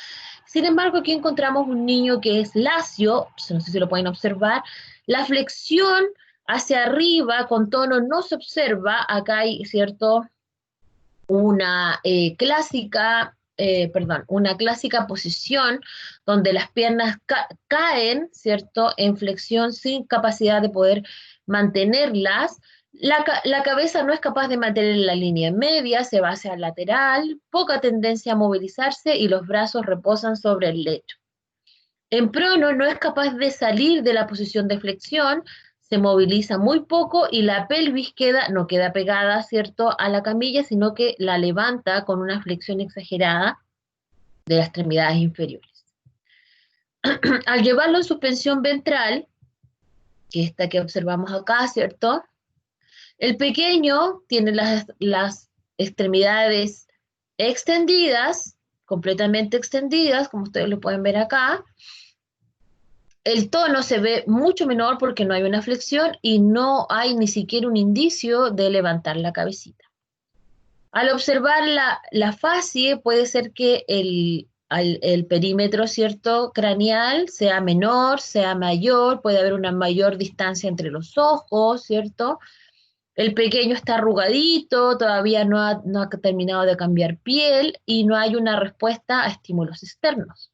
Sin embargo, aquí encontramos un niño que es lacio, no sé si lo pueden observar. La flexión hacia arriba con tono no se observa. Acá hay, ¿cierto?, una clásica posición donde las piernas caen, ¿cierto?, en flexión sin capacidad de poder mantenerlas. La cabeza no es capaz de mantener la línea media, se va hacia el lateral, poca tendencia a movilizarse y los brazos reposan sobre el lecho. En prono no es capaz de salir de la posición de flexión, se moviliza muy poco y la pelvis no queda pegada, ¿cierto?, a la camilla, sino que la levanta con una flexión exagerada de las extremidades inferiores. Al llevarlo en suspensión ventral, que es esta que observamos acá, ¿cierto?, el pequeño tiene las extremidades extendidas, completamente extendidas, como ustedes lo pueden ver acá. El tono se ve mucho menor porque no hay una flexión y no hay ni siquiera un indicio de levantar la cabecita. Al observar la fascie, puede ser que el perímetro, ¿cierto?, craneal sea menor, sea mayor, puede haber una mayor distancia entre los ojos, ¿cierto? El pequeño está arrugadito, todavía no ha terminado de cambiar piel y no hay una respuesta a estímulos externos.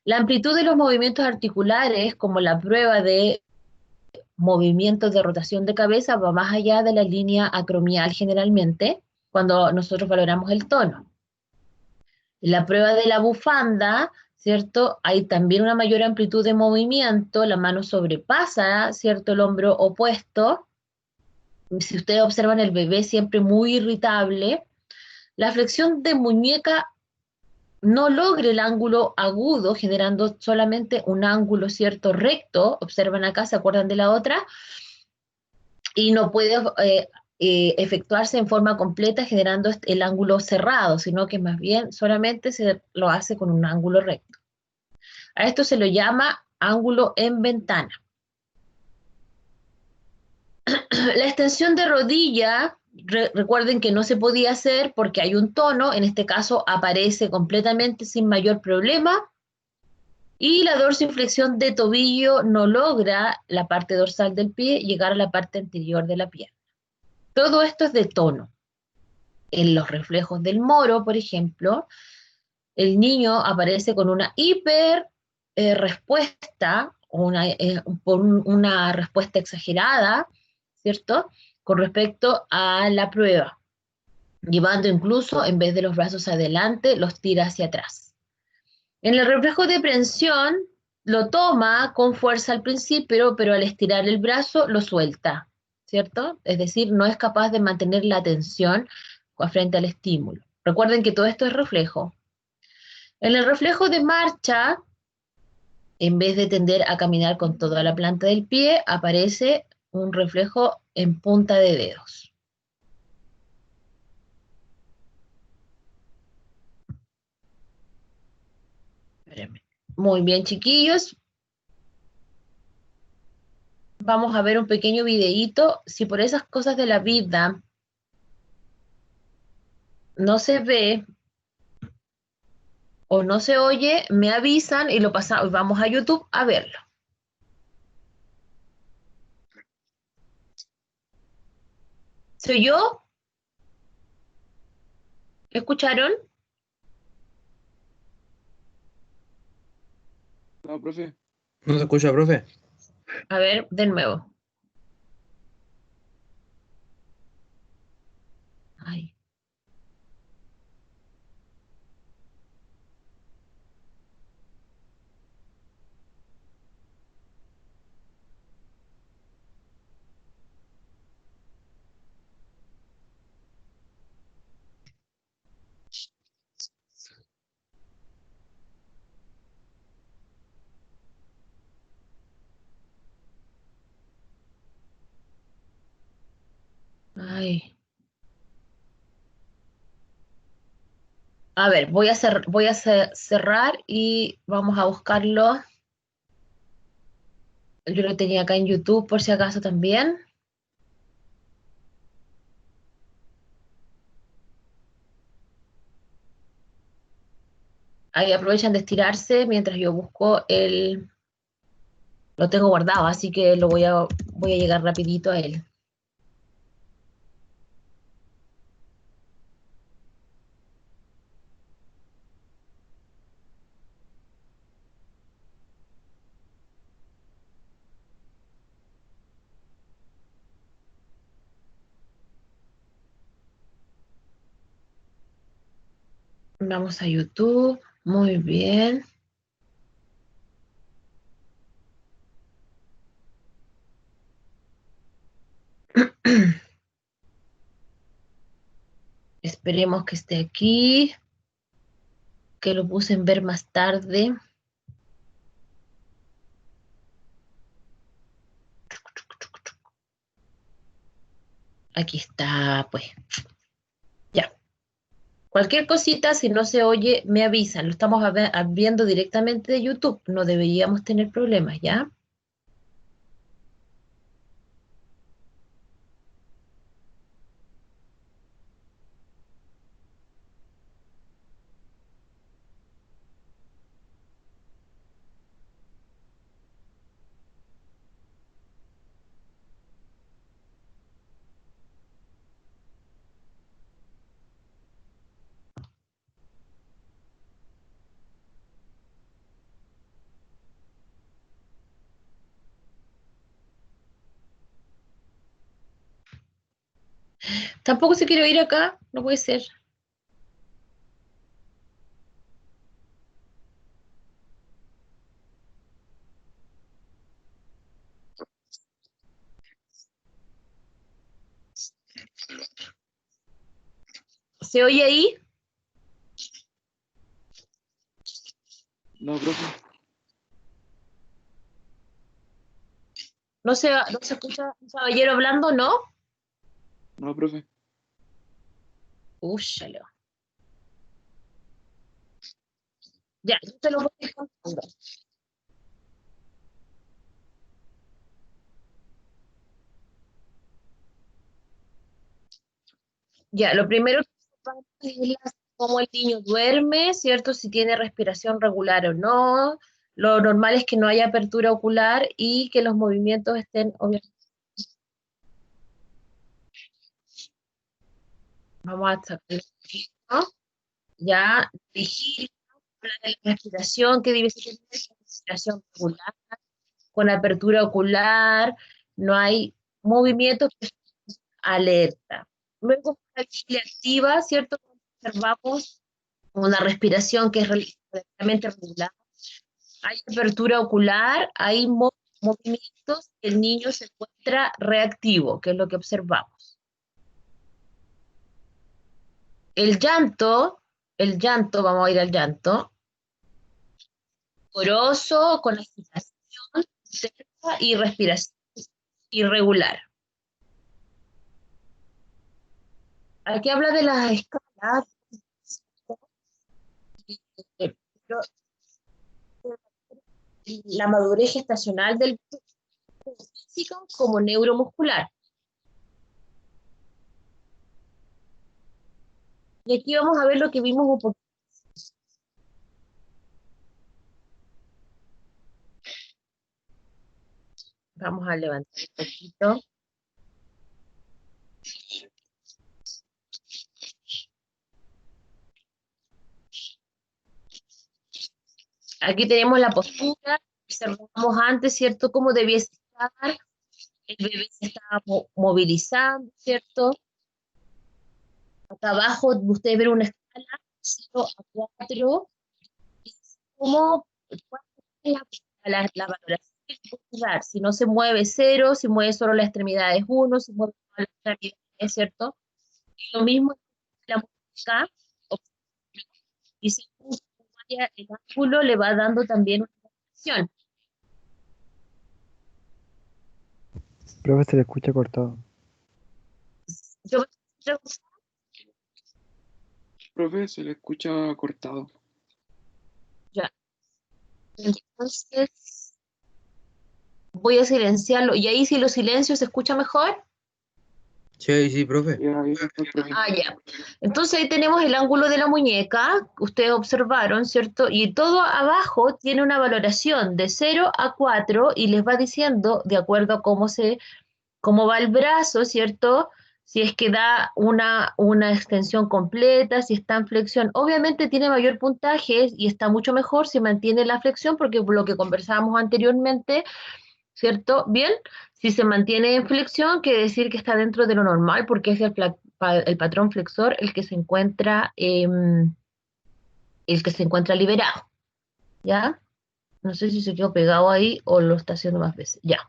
La amplitud de los movimientos articulares, como la prueba de movimientos de rotación de cabeza, va más allá de la línea acromial generalmente, cuando nosotros valoramos el tono. En la prueba de la bufanda, ¿cierto?, hay también una mayor amplitud de movimiento, la mano sobrepasa, ¿cierto?, el hombro opuesto. Si ustedes observan, el bebé siempre muy irritable. La flexión de muñeca no logre el ángulo agudo, generando solamente un ángulo, ¿cierto?, recto. Observan acá, ¿se acuerdan de la otra? Y no puede efectuarse en forma completa generando el ángulo cerrado, sino que más bien solamente se lo hace con un ángulo recto. A esto se lo llama ángulo en ventana. La extensión de rodilla, recuerden que no se podía hacer porque hay un tono, en este caso aparece completamente sin mayor problema, y la dorsiflexión de tobillo no logra la parte dorsal del pie llegar a la parte anterior de la pierna. Todo esto es de tono. En los reflejos del moro, por ejemplo, el niño aparece con una hiper respuesta, por una respuesta exagerada, ¿cierto? Con respecto a la prueba, llevando incluso, en vez de los brazos adelante, los tira hacia atrás. En el reflejo de prensión, lo toma con fuerza al principio, pero al estirar el brazo lo suelta, ¿cierto? Es decir, no es capaz de mantener la tensión frente al estímulo. Recuerden que todo esto es reflejo. En el reflejo de marcha, en vez de tender a caminar con toda la planta del pie, aparece un reflejo en punta de dedos. Espérenme. Muy bien, chiquillos. Vamos a ver un pequeño videíto. Si por esas cosas de la vida no se ve o no se oye, me avisan y lo pasamos, vamos a YouTube a verlo. ¿Soy yo? ¿Escucharon? No, profe. No se escucha, profe. A ver, de nuevo. Ay. Ay. A ver, voy a cerrar y vamos a buscarlo. Yo lo tenía acá en YouTube por si acaso también. Ahí aprovechan de estirarse mientras yo busco el... Lo tengo guardado, así que voy a llegar rapidito a él. Vamos a YouTube. Muy bien. Esperemos que esté aquí, que lo puse en ver más tarde. Aquí está, pues. Ya. Cualquier cosita, si no se oye, me avisan. Lo estamos viendo directamente de YouTube. No deberíamos tener problemas, ¿ya? Tampoco se quiere ir acá. No puede ser. ¿Se oye ahí? No, profe. ¿No se escucha un caballero hablando, no? No, profe. Úchalo. Ya, yo te lo voy a ir contando. Ya, lo primero que es cómo el niño duerme, ¿cierto? Si tiene respiración regular o no. Lo normal es que no haya apertura ocular y que los movimientos estén, obviamente. Vamos a sacar un poquito. Ya, vigilia, habla de la respiración, que debe ser respiración regular, con apertura ocular, no hay movimientos, alerta. Luego, la vigilia activa, ¿cierto? Observamos una respiración que es relativamente regular. Hay apertura ocular, hay movimientos, el niño se encuentra reactivo, que es lo que observamos. El llanto, vamos a ir al llanto, poroso, con agitación intensa y respiración irregular. Aquí habla de las escalas, la madurez gestacional del físico como neuromuscular. Y aquí vamos a ver lo que vimos un poquito. Vamos a levantar un poquito. Aquí tenemos la postura, observamos antes, ¿cierto? Cómo debía estar, el bebé se estaba movilizando, ¿cierto? Acá abajo ustedes ven una escala, 0 a 4, cómo, cuál es la valoración que se puede dar. Si no se mueve 0, si mueve solo la extremidad es 1, si mueve solo la extremidad es, ¿cierto? Y lo mismo la música, y según vaya el ángulo le va dando también una valoración. Profe, se le escucha cortado. Yo Profe, se le escucha cortado. ya. Entonces, voy a silenciarlo. ¿Y ahí si lo silencio se escucha mejor? Sí, sí, profe. Ya, profe. Ah, ya. Entonces ahí tenemos el ángulo de la muñeca, ustedes observaron, ¿cierto? Y todo abajo tiene una valoración de 0 a 4 y les va diciendo, de acuerdo a cómo va el brazo, ¿cierto? Si es que da una extensión completa, si está en flexión. Obviamente tiene mayor puntaje y está mucho mejor si mantiene la flexión, porque por lo que conversábamos anteriormente, ¿cierto? Bien, si se mantiene en flexión, quiere decir que está dentro de lo normal, porque es el patrón flexor el que se encuentra, liberado, ¿ya? No sé si se quedó pegado ahí o lo está haciendo más veces, ya.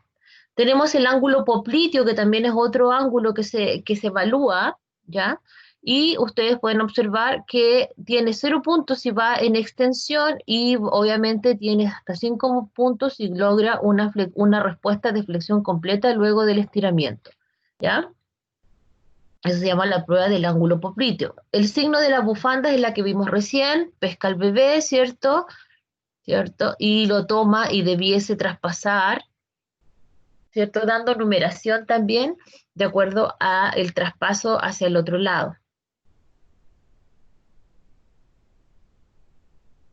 Tenemos el ángulo popliteo, que también es otro ángulo que se evalúa, ¿ya? Y ustedes pueden observar que tiene 0 puntos si va en extensión y obviamente tiene hasta 5 puntos si logra una respuesta de flexión completa luego del estiramiento, ¿ya? Eso se llama la prueba del ángulo popliteo. El signo de la bufanda es la que vimos recién, pesca al bebé, ¿cierto? ¿Cierto? Y lo toma y debiese traspasar, ¿cierto? Dando numeración también de acuerdo a el traspaso hacia el otro lado.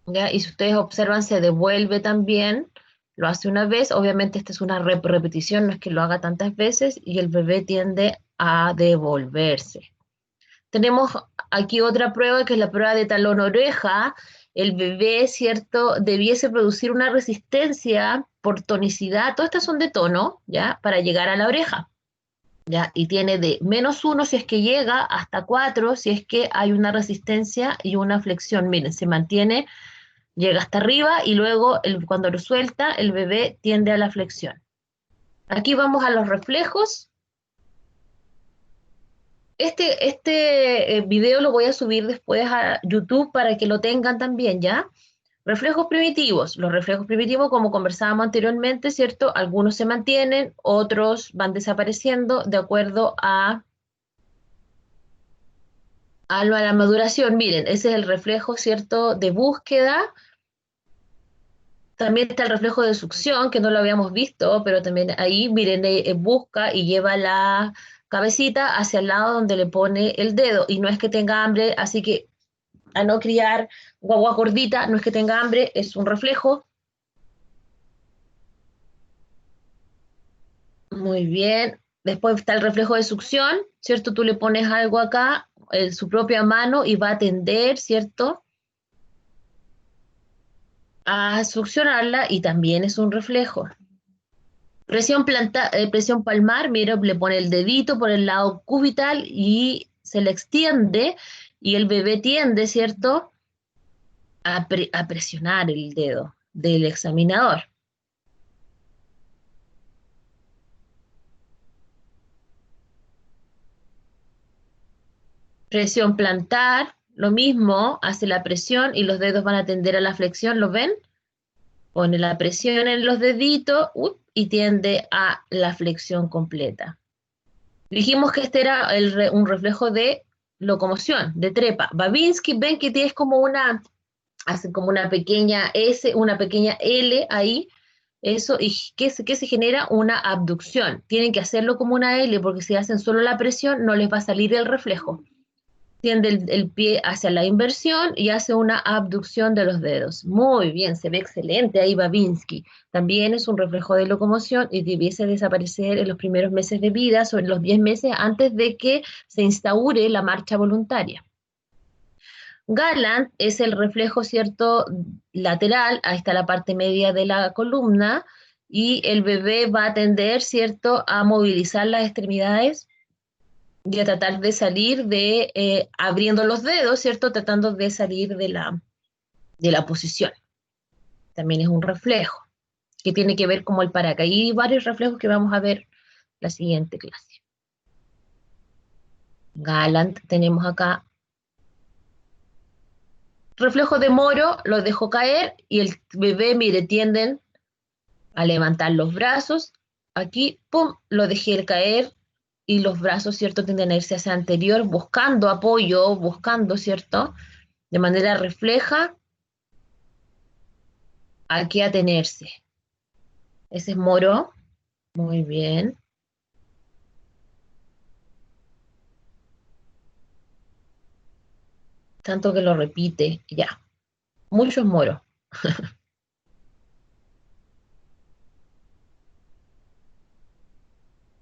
¿Ya? Y si ustedes observan, se devuelve también, lo hace una vez, obviamente esta es una repetición, no es que lo haga tantas veces, y el bebé tiende a devolverse. Tenemos aquí otra prueba, que es la prueba de talón-oreja. El bebé, ¿cierto?, debiese producir una resistencia por tonicidad, todas estas son de tono, ¿ya?, para llegar a la oreja, ¿ya? Y tiene de -1 si es que llega, hasta 4 si es que hay una resistencia y una flexión. Miren, se mantiene, llega hasta arriba y luego cuando lo suelta, el bebé tiende a la flexión. Aquí vamos a los reflejos. Este video lo voy a subir después a YouTube para que lo tengan también, ¿ya? Reflejos primitivos. Los reflejos primitivos, como conversábamos anteriormente, ¿cierto? Algunos se mantienen, otros van desapareciendo de acuerdo a a la maduración. Miren, ese es el reflejo, ¿cierto?, de búsqueda. También está el reflejo de succión, que no lo habíamos visto, pero también ahí, miren, busca y lleva la cabecita hacia el lado donde le pone el dedo, y no es que tenga hambre, así que a no criar guagua gordita, no es que tenga hambre, es un reflejo. Muy bien. Después está el reflejo de succión, ¿cierto? Tú le pones algo acá, su propia mano, y va a tender, ¿cierto?, a succionarla, y también es un reflejo. Presión palmar, mira, le pone el dedito por el lado cubital y se le extiende, y el bebé tiende, ¿cierto?, a presionar el dedo del examinador. Presión plantar, lo mismo, hace la presión y los dedos van a tender a la flexión, ¿lo ven? Pone la presión en los deditos y tiende a la flexión completa. Dijimos que este era un reflejo de locomoción, de trepa. Babinski, ven que tienes como hace como una pequeña S, una pequeña L ahí, eso, y que se genera una abducción. Tienen que hacerlo como una L, porque si hacen solo la presión, no les va a salir el reflejo. Tiende el pie hacia la inversión y hace una abducción de los dedos. Muy bien, se ve excelente ahí Babinski. También es un reflejo de locomoción y debiese desaparecer en los primeros meses de vida, sobre los 10 meses antes de que se instaure la marcha voluntaria. Gallant es el reflejo, ¿cierto?, lateral, ahí está la parte media de la columna, y el bebé va a tender, ¿cierto?, a movilizar las extremidades y a tratar de salir abriendo los dedos, ¿cierto?, tratando de salir de la posición. También es un reflejo, que tiene que ver como el paracaídas. Y varios reflejos que vamos a ver la siguiente clase. Gallant tenemos acá. Reflejo de Moro, lo dejo caer y el bebé, mire, tienden a levantar los brazos. Aquí, pum, lo dejé caer y los brazos, ¿cierto?, tienden a irse hacia anterior, buscando apoyo, buscando, ¿cierto?, de manera refleja a qué atenerse. Ese es Moro. Muy bien. Tanto que lo repite, ya. Muchos Moro.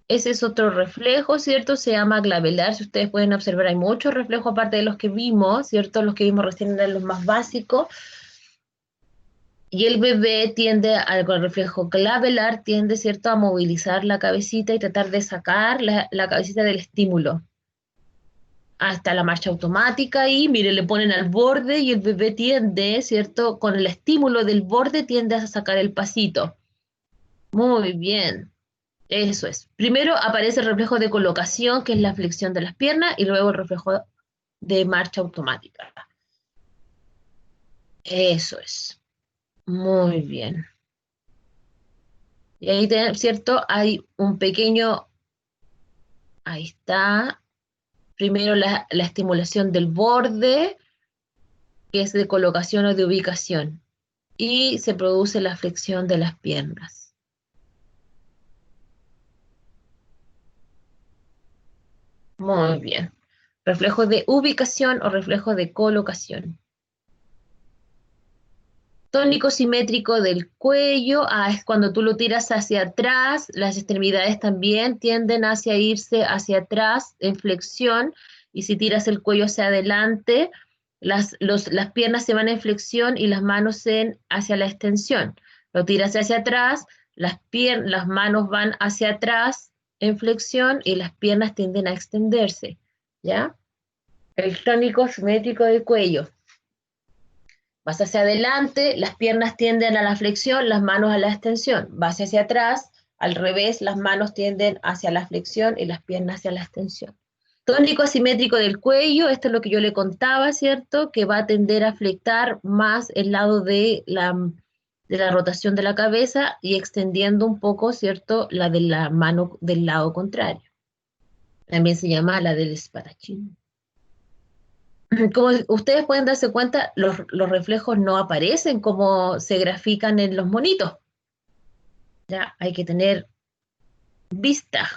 Ese es otro reflejo, ¿cierto? Se llama clavelar. Si ustedes pueden observar, hay muchos reflejos aparte de los que vimos, ¿cierto? Los que vimos recién eran los más básicos. Y el bebé tiende, con el reflejo clavelar, tiende, ¿cierto?, a movilizar la cabecita y tratar de sacar la cabecita del estímulo. Hasta la marcha automática y, mire, le ponen al borde y el bebé tiende, ¿cierto?, con el estímulo del borde tiende a sacar el pasito. Muy bien. Eso es. Primero aparece el reflejo de colocación, que es la flexión de las piernas, y luego el reflejo de marcha automática. Eso es. Muy bien. Y ahí, ¿cierto?, hay un pequeño, ahí está. Primero la estimulación del borde, que es de colocación o de ubicación, y se produce la flexión de las piernas. Muy bien. Reflejo de ubicación o reflejo de colocación. Tónico simétrico del cuello, es cuando tú lo tiras hacia atrás, las extremidades también tienden hacia irse hacia atrás en flexión, y si tiras el cuello hacia adelante, las piernas se van en flexión y las manos hacia la extensión. Lo tiras hacia atrás, las manos van hacia atrás en flexión y las piernas tienden a extenderse, ¿ya? El tónico simétrico del cuello. Vas hacia adelante, las piernas tienden a la flexión, las manos a la extensión. Vas hacia atrás, al revés, las manos tienden hacia la flexión y las piernas hacia la extensión. Tónico asimétrico del cuello, esto es lo que yo le contaba, ¿cierto?, que va a tender a flectar más el lado de la rotación de la cabeza y extendiendo un poco, ¿cierto?, la de la mano del lado contrario. También se llama la del espadachín. como ustedes pueden darse cuenta, los reflejos no aparecen como se grafican en los monitos. Ya, hay que tener vista.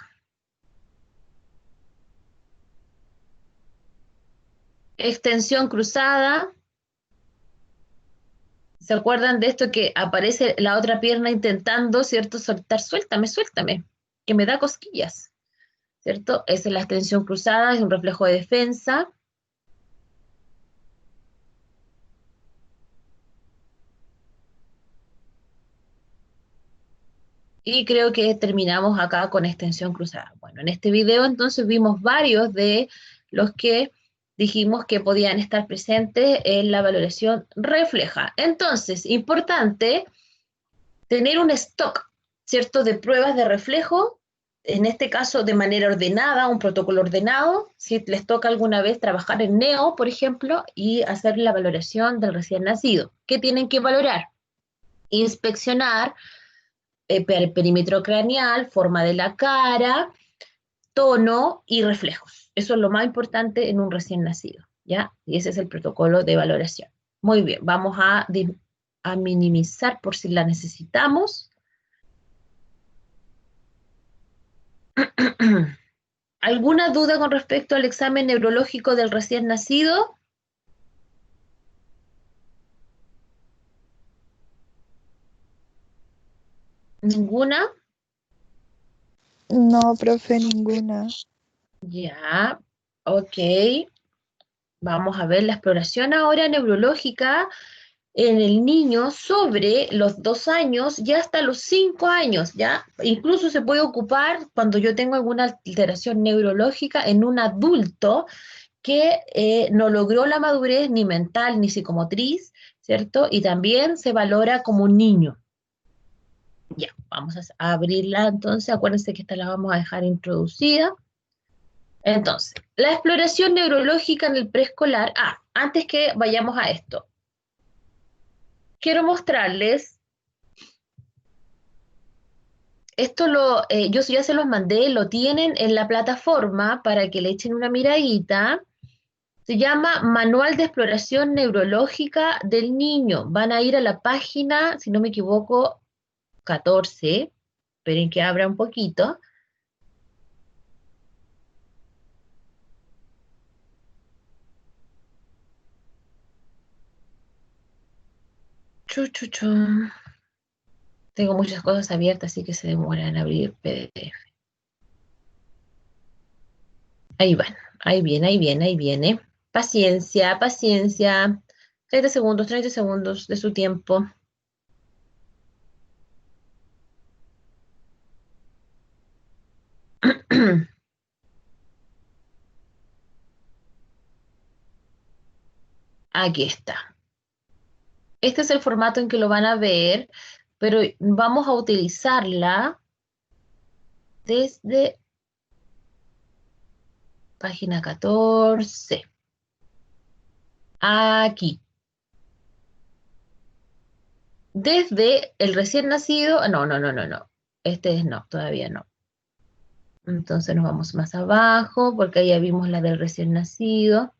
Extensión cruzada. ¿Se acuerdan de esto que aparece la otra pierna intentando, ¿cierto? Soltar, suéltame, suéltame, que me da cosquillas, ¿cierto? Esa es la extensión cruzada, es un reflejo de defensa. Y creo que terminamos acá con extensión cruzada. Bueno, en este video entonces vimos varios de los que dijimos que podían estar presentes en la valoración refleja. Entonces, importante tener un stock, ¿cierto?, de pruebas de reflejo, en este caso de manera ordenada, un protocolo ordenado, si les toca alguna vez trabajar en NEO, por ejemplo, y hacer la valoración del recién nacido. ¿Qué tienen que valorar? Inspeccionar perímetro craneal, forma de la cara, tono y reflejos. Eso es lo más importante en un recién nacido, ¿ya? Y ese es el protocolo de valoración. Muy bien, vamos a minimizar por si la necesitamos. ¿Alguna duda con respecto al examen neurológico del recién nacido? ¿Ninguna? No, profe, ninguna. Ya, ok. Vamos a ver la exploración ahora neurológica en el niño sobre los 2 años y hasta los 5 años, ¿ya? Incluso se puede ocupar cuando yo tengo alguna alteración neurológica en un adulto que no logró la madurez ni mental ni psicomotriz, ¿cierto? Y también se valora como un niño. Ya, vamos a abrirla entonces, acuérdense que esta la vamos a dejar introducida. Entonces, la exploración neurológica en el preescolar. Antes que vayamos a esto, quiero mostrarles, esto yo ya se los mandé, lo tienen en la plataforma para que le echen una miradita. Se llama Manual de Exploración Neurológica del Niño. Van a ir a la página, si no me equivoco, 14. Esperen que abra un poquito. Chu, chu, chu. Tengo muchas cosas abiertas, así que se demora en abrir PDF. Ahí van, ahí viene, ahí viene, ahí viene. Paciencia, paciencia. 30 segundos de su tiempo. Aquí está. Este es el formato en que lo van a ver, pero vamos a utilizarla desde página 14. Aquí. Desde el recién nacido, no. Este es no, todavía no. Entonces nos vamos más abajo, porque ahí ya vimos la del recién nacido.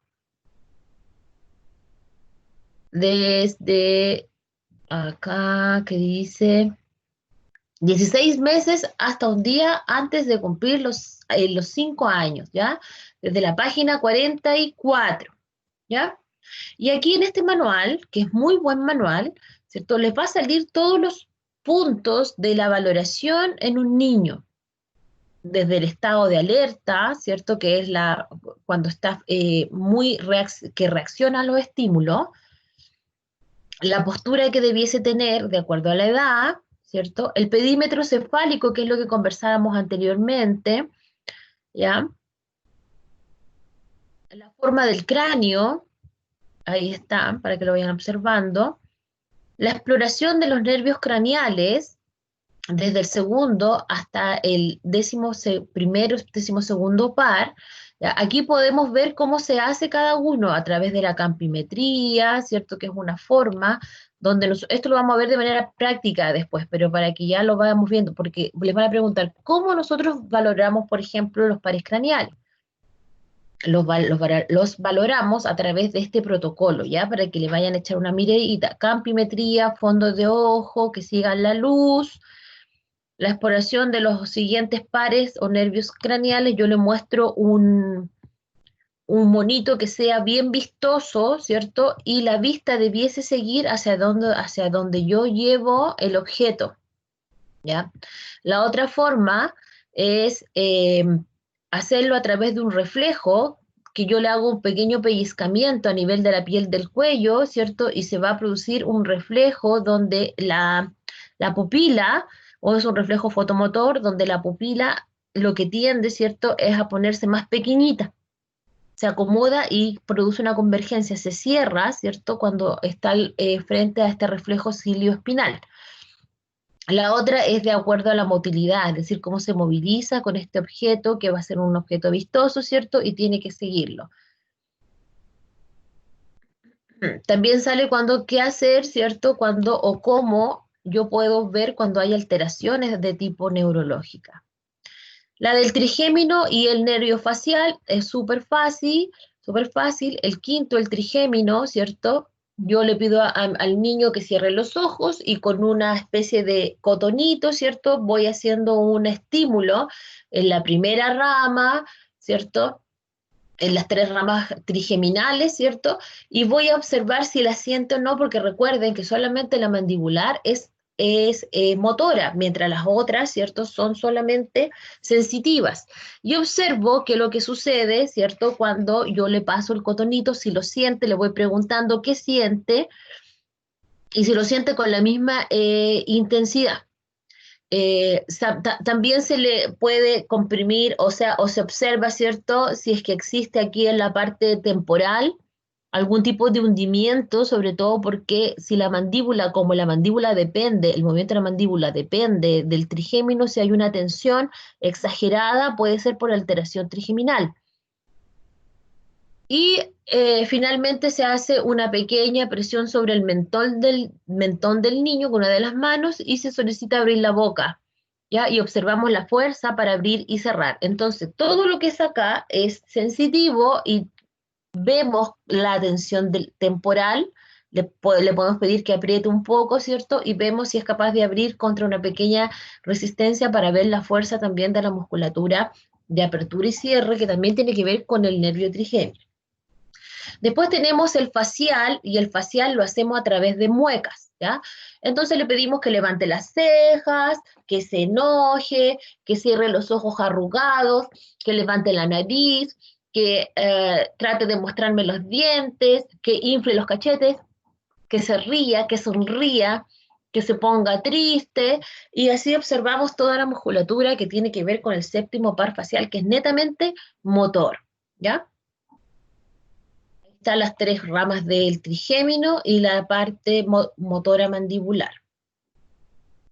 Desde acá, que dice 16 meses hasta un día antes de cumplir los 5 años, ¿ya? Desde la página 44, ¿ya? Y aquí en este manual, que es muy buen manual, ¿cierto? Les va a salir todos los puntos de la valoración en un niño, desde el estado de alerta, ¿cierto? Que es cuando está que reacciona a los estímulos, la postura que debiese tener de acuerdo a la edad, ¿cierto? El pedímetro cefálico, que es lo que conversábamos anteriormente, ¿ya? La forma del cráneo, ahí está, para que lo vayan observando. La exploración de los nervios craneales, desde el segundo hasta el 12º par. ¿Ya? Aquí podemos ver cómo se hace cada uno a través de la campimetría, ¿cierto? Que es una forma donde esto lo vamos a ver de manera práctica después, pero para que ya lo vayamos viendo, porque les van a preguntar, ¿cómo nosotros valoramos, por ejemplo, los pares craneales? los valoramos a través de este protocolo, ¿ya? Para que le vayan a echar una miradita. Campimetría, fondo de ojo, que sigan la luz, la exploración de los siguientes pares o nervios craneales. Yo le muestro un monito que sea bien vistoso, ¿cierto? Y la vista debiese seguir hacia donde yo llevo el objeto, ¿ya? La otra forma es hacerlo a través de un reflejo, que yo le hago un pequeño pellizcamiento a nivel de la piel del cuello, ¿cierto? Y se va a producir un reflejo donde la pupila, o es un reflejo fotomotor, donde la pupila lo que tiende, ¿cierto?, es a ponerse más pequeñita, se acomoda y produce una convergencia, se cierra, ¿cierto?, cuando está frente a este reflejo cilioespinal. La otra es de acuerdo a la motilidad, es decir, cómo se moviliza con este objeto, que va a ser un objeto vistoso, ¿cierto?, y tiene que seguirlo. También sale qué hacer, ¿cierto?, cuando o cómo yo puedo ver cuando hay alteraciones de tipo neurológica. La del trigémino y el nervio facial es súper fácil, súper fácil. El quinto, el trigémino, ¿cierto? Yo le pido al niño que cierre los ojos y con una especie de cotonito, ¿cierto?, voy haciendo un estímulo en la primera rama, ¿cierto?, en las 3 ramas trigeminales, ¿cierto? Y voy a observar si la siento o no, porque recuerden que solamente la mandibular es motora, mientras las otras, ¿cierto?, son solamente sensitivas. Y observo que lo que sucede, ¿cierto?, cuando yo le paso el cotonito, si lo siente, le voy preguntando qué siente, y si lo siente con la misma intensidad. También se le puede comprimir, o sea, o se observa, ¿cierto?, si es que existe aquí en la parte temporal algún tipo de hundimiento, sobre todo porque si la mandíbula, como la mandíbula depende, el movimiento de la mandíbula depende del trigémino, si hay una tensión exagerada, puede ser por alteración trigeminal. Y finalmente se hace una pequeña presión sobre el mentón del niño con una de las manos y se solicita abrir la boca, ¿ya? Y observamos la fuerza para abrir y cerrar. Entonces, todo lo que es acá es sensitivo y vemos la tensión temporal, le podemos pedir que apriete un poco, ¿cierto? Y vemos si es capaz de abrir contra una pequeña resistencia para ver la fuerza también de la musculatura de apertura y cierre, que también tiene que ver con el nervio trigémino. Después tenemos el facial, y el facial lo hacemos a través de muecas, ¿ya? Entonces le pedimos que levante las cejas, que se enoje, que cierre los ojos arrugados, que levante la nariz, que trate de mostrarme los dientes, que infle los cachetes, que se ría, que sonría, que se ponga triste, y así observamos toda la musculatura que tiene que ver con el séptimo par facial, que es netamente motor, ¿ya? Están las 3 ramas del trigémino y la parte motora mandibular.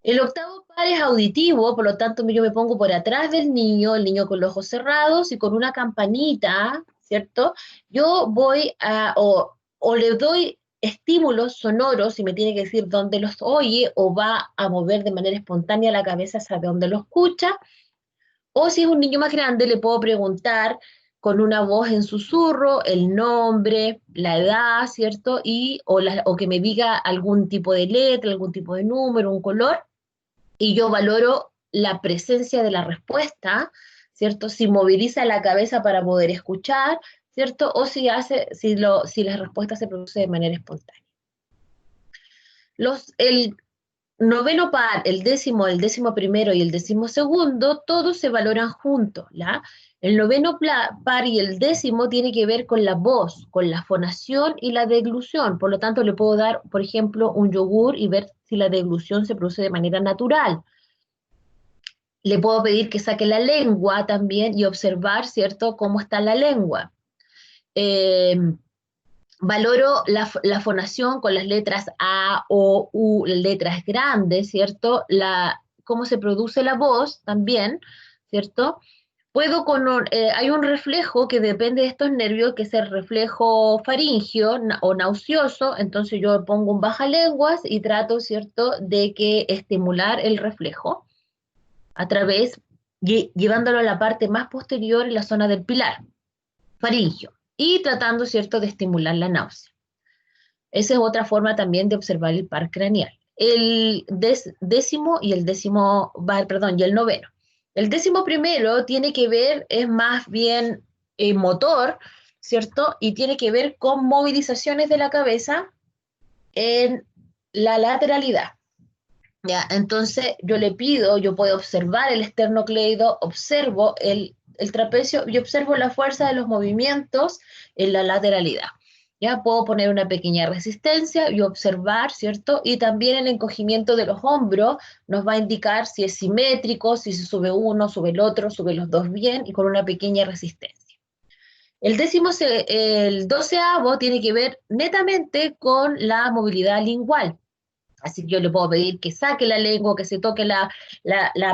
El octavo par es auditivo, por lo tanto yo me pongo por atrás del niño, el niño con los ojos cerrados y con una campanita, ¿cierto? Yo voy o le doy estímulos sonoros y me tiene que decir dónde los oye, o va a mover de manera espontánea la cabeza hacia donde lo escucha, o si es un niño más grande, le puedo preguntar con una voz en susurro el nombre, la edad, ¿cierto? O que me diga algún tipo de letra, algún tipo de número, un color, y yo valoro la presencia de la respuesta, ¿cierto? Si moviliza la cabeza para poder escuchar, ¿cierto? O si la respuesta se produce de manera espontánea. El noveno par, el décimo primero y el 12º, todos se valoran juntos, ¿ya? El noveno par y el 10º tiene que ver con la voz, con la fonación y la deglución. Por lo tanto, le puedo dar, por ejemplo, un yogur y ver si la deglución se produce de manera natural. Le puedo pedir que saque la lengua también y observar, ¿cierto?, cómo está la lengua. Valoro la fonación con las letras A, O, U, letras grandes, ¿cierto? Cómo se produce la voz también, ¿cierto? Hay un reflejo que depende de estos nervios, que es el reflejo faríngeo o nauseoso, entonces yo pongo un bajalenguas y trato, ¿cierto?, de que estimular el reflejo a través, llevándolo a la parte más posterior, en la zona del pilar. faringio, y tratando, ¿cierto?, de estimular la náusea. Esa es otra forma también de observar el par craneal. El décimo y el décimo, perdón, y el noveno. El décimo primero tiene que ver, es más bien motor, ¿cierto? Y tiene que ver con movilizaciones de la cabeza en la lateralidad. ¿Ya? Entonces yo le pido, yo puedo observar el esternocleido, observo el trapecio y observo la fuerza de los movimientos en la lateralidad. Ya puedo poner una pequeña resistencia y observar, ¿cierto? Y también el encogimiento de los hombros nos va a indicar si es simétrico, si se sube uno, sube el otro, sube los dos bien y con una pequeña resistencia. El doceavo tiene que ver netamente con la movilidad lingual. Así que yo le puedo pedir que saque la lengua, que se toque la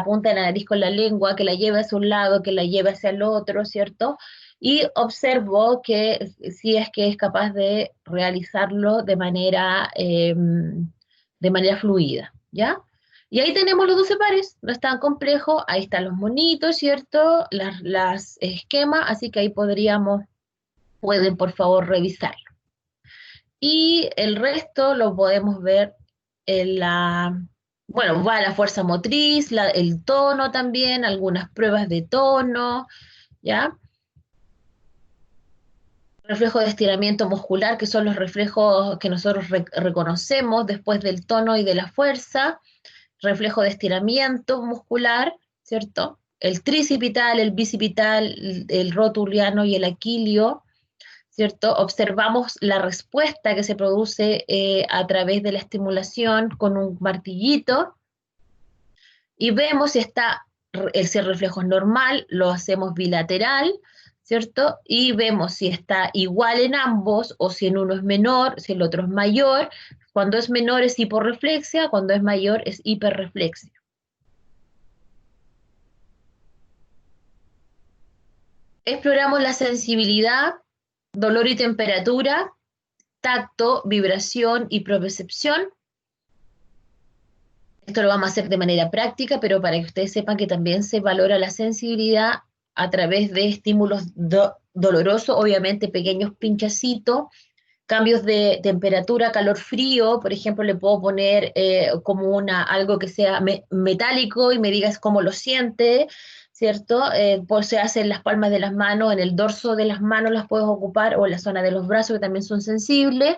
punta de la nariz con la lengua, que la lleve hacia un lado, que la lleve hacia el otro, ¿cierto? Y observo que si es que es capaz de realizarlo de manera fluida, ¿ya? Y ahí tenemos los 12 pares, no es tan complejo, ahí están los monitos, ¿cierto? Las esquemas, así que ahí pueden por favor revisarlo. Y el resto lo podemos ver en bueno, va la fuerza motriz, el tono también, algunas pruebas de tono, ¿ya? Reflejo de estiramiento muscular, que son los reflejos que nosotros reconocemos después del tono y de la fuerza. Reflejo de estiramiento muscular, ¿cierto? El tricipital, el bicipital, el rotuliano y el aquilio, ¿cierto? Observamos la respuesta que se produce a través de la estimulación con un martillito y vemos si el reflejo es normal, lo hacemos bilateral, ¿cierto? Y vemos si está igual en ambos o si en uno es menor, si el otro es mayor. Cuando es menor es hiporreflexia, cuando es mayor es hiperreflexia. Exploramos la sensibilidad, dolor y temperatura, tacto, vibración y propriocepción. Esto lo vamos a hacer de manera práctica, pero para que ustedes sepan que también se valora la sensibilidad a través de estímulos dolorosos, obviamente pequeños pinchacitos, cambios de temperatura, calor-frío, por ejemplo, le puedo poner como algo que sea metálico y me digas cómo lo siente, ¿cierto? Pues se hace en las palmas de las manos, en el dorso de las manos las puedes ocupar, o en la zona de los brazos que también son sensibles,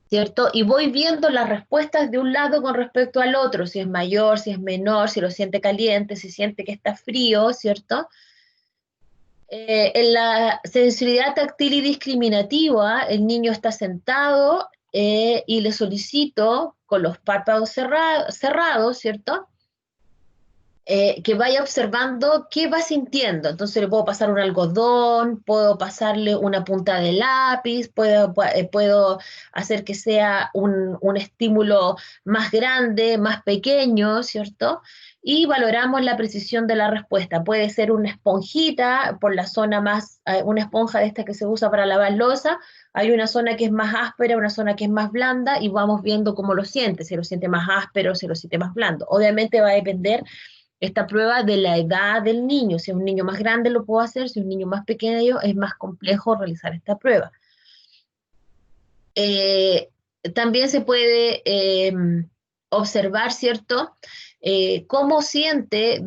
¿cierto? Y voy viendo las respuestas de un lado con respecto al otro, si es mayor, si es menor, si lo siente caliente, si siente que está frío, ¿cierto? En la sensibilidad táctil y discriminativa, el niño está sentado y le solicito con los párpados cerrados, ¿cierto? Que vaya observando qué va sintiendo. Entonces le puedo pasar un algodón, puedo pasarle una punta de lápiz, puedo hacer que sea un estímulo más grande, más pequeño, ¿cierto? Y valoramos la precisión de la respuesta. Puede ser una esponjita por la zona más, una esponja de esta que se usa para lavar loza. Hay una zona que es más áspera, una zona que es más blanda y vamos viendo cómo lo siente, si lo siente más áspero, si lo siente más blando. Obviamente va a depender esta prueba de la edad del niño. Si es un niño más grande lo puedo hacer, si es un niño más pequeño es más complejo realizar esta prueba. También se puede observar, ¿cierto? Cómo siente,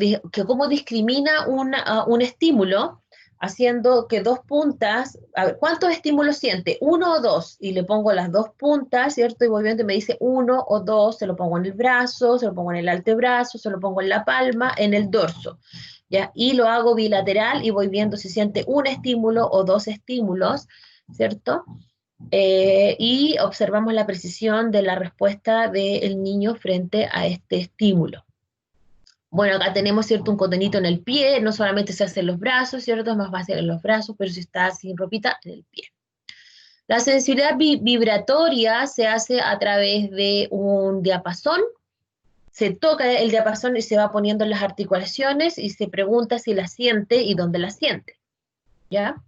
cómo discrimina un estímulo, haciendo que dos puntas, a ver, ¿cuántos estímulos siente? ¿Uno o dos? Y le pongo las dos puntas, ¿cierto? Y voy viendo y me dice uno o dos, se lo pongo en el brazo, se lo pongo en el antebrazo, se lo pongo en la palma, en el dorso, ¿ya? Y lo hago bilateral y voy viendo si siente un estímulo o dos estímulos, ¿cierto? Y observamos la precisión de la respuesta del niño frente a este estímulo. Bueno, acá tenemos, ¿cierto?, un contenito en el pie, no solamente se hace en los brazos, ¿cierto? Es más fácil en los brazos, pero si está sin ropita, en el pie. La sensibilidad vibratoria se hace a través de un diapasón. Se toca el diapasón y se va poniendo en las articulaciones y se pregunta si la siente y dónde la siente, ¿ya?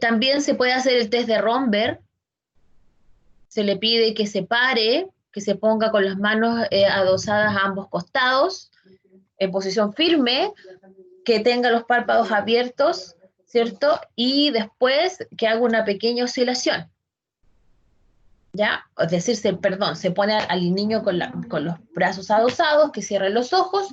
También se puede hacer el test de Romberg. Se le pide que se pare que se ponga con las manos adosadas a ambos costados, en posición firme, que tenga los párpados abiertos, ¿cierto? Y después que haga una pequeña oscilación, ¿ya? Es decir, se pone al niño con los brazos adosados, que cierre los ojos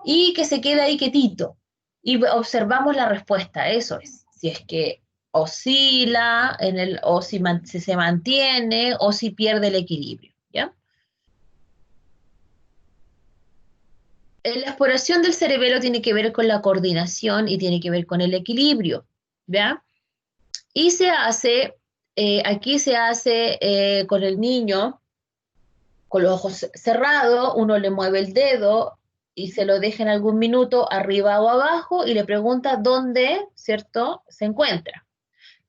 y que se quede ahí quietito. Y observamos la respuesta, eso es. Si es que oscila, o si se mantiene, o si pierde el equilibrio, ¿ya? La exploración del cerebelo tiene que ver con la coordinación y tiene que ver con el equilibrio, ¿ya? Y se hace, aquí se hace con el niño, con los ojos cerrados, uno le mueve el dedo y se lo deja en algún minuto arriba o abajo y le pregunta dónde, ¿cierto?, se encuentra.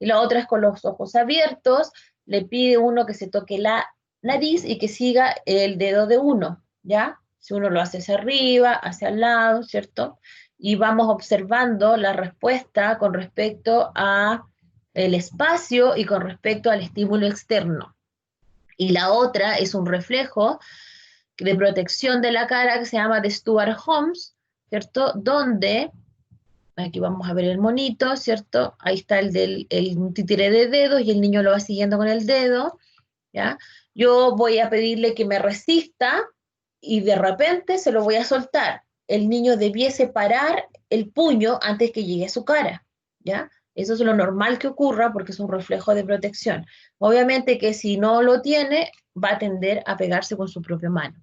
Y la otra es con los ojos abiertos, le pide uno que se toque la nariz y que siga el dedo de uno, ¿ya? Si uno lo hace hacia arriba, hacia el lado, ¿cierto? Y vamos observando la respuesta con respecto a el espacio y con respecto al estímulo externo. Y la otra es un reflejo de protección de la cara que se llama de Stuart Holmes, ¿cierto? Donde, aquí vamos a ver el monito, ¿cierto? Ahí está el títere de dedos y el niño lo va siguiendo con el dedo, ¿ya? Yo voy a pedirle que me resista y de repente se lo voy a soltar. El niño debiese parar el puño antes que llegue a su cara, ¿ya? Eso es lo normal que ocurra porque es un reflejo de protección. Obviamente que si no lo tiene, va a tender a pegarse con su propia mano.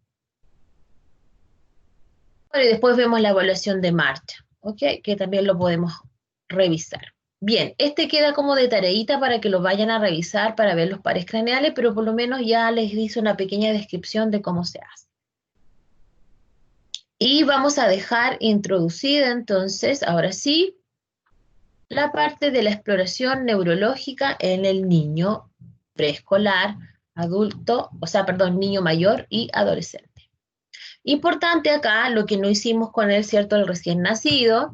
Bueno, y después vemos la evaluación de marcha, ¿ok? Que también lo podemos revisar. Bien, este queda como de tareita para que lo vayan a revisar para ver los pares craneales, pero por lo menos ya les hice una pequeña descripción de cómo se hace. Y vamos a dejar introducida entonces, ahora sí, la parte de la exploración neurológica en el niño preescolar, adulto, niño mayor y adolescente. Importante acá, lo que no hicimos con él, ¿cierto? El recién nacido,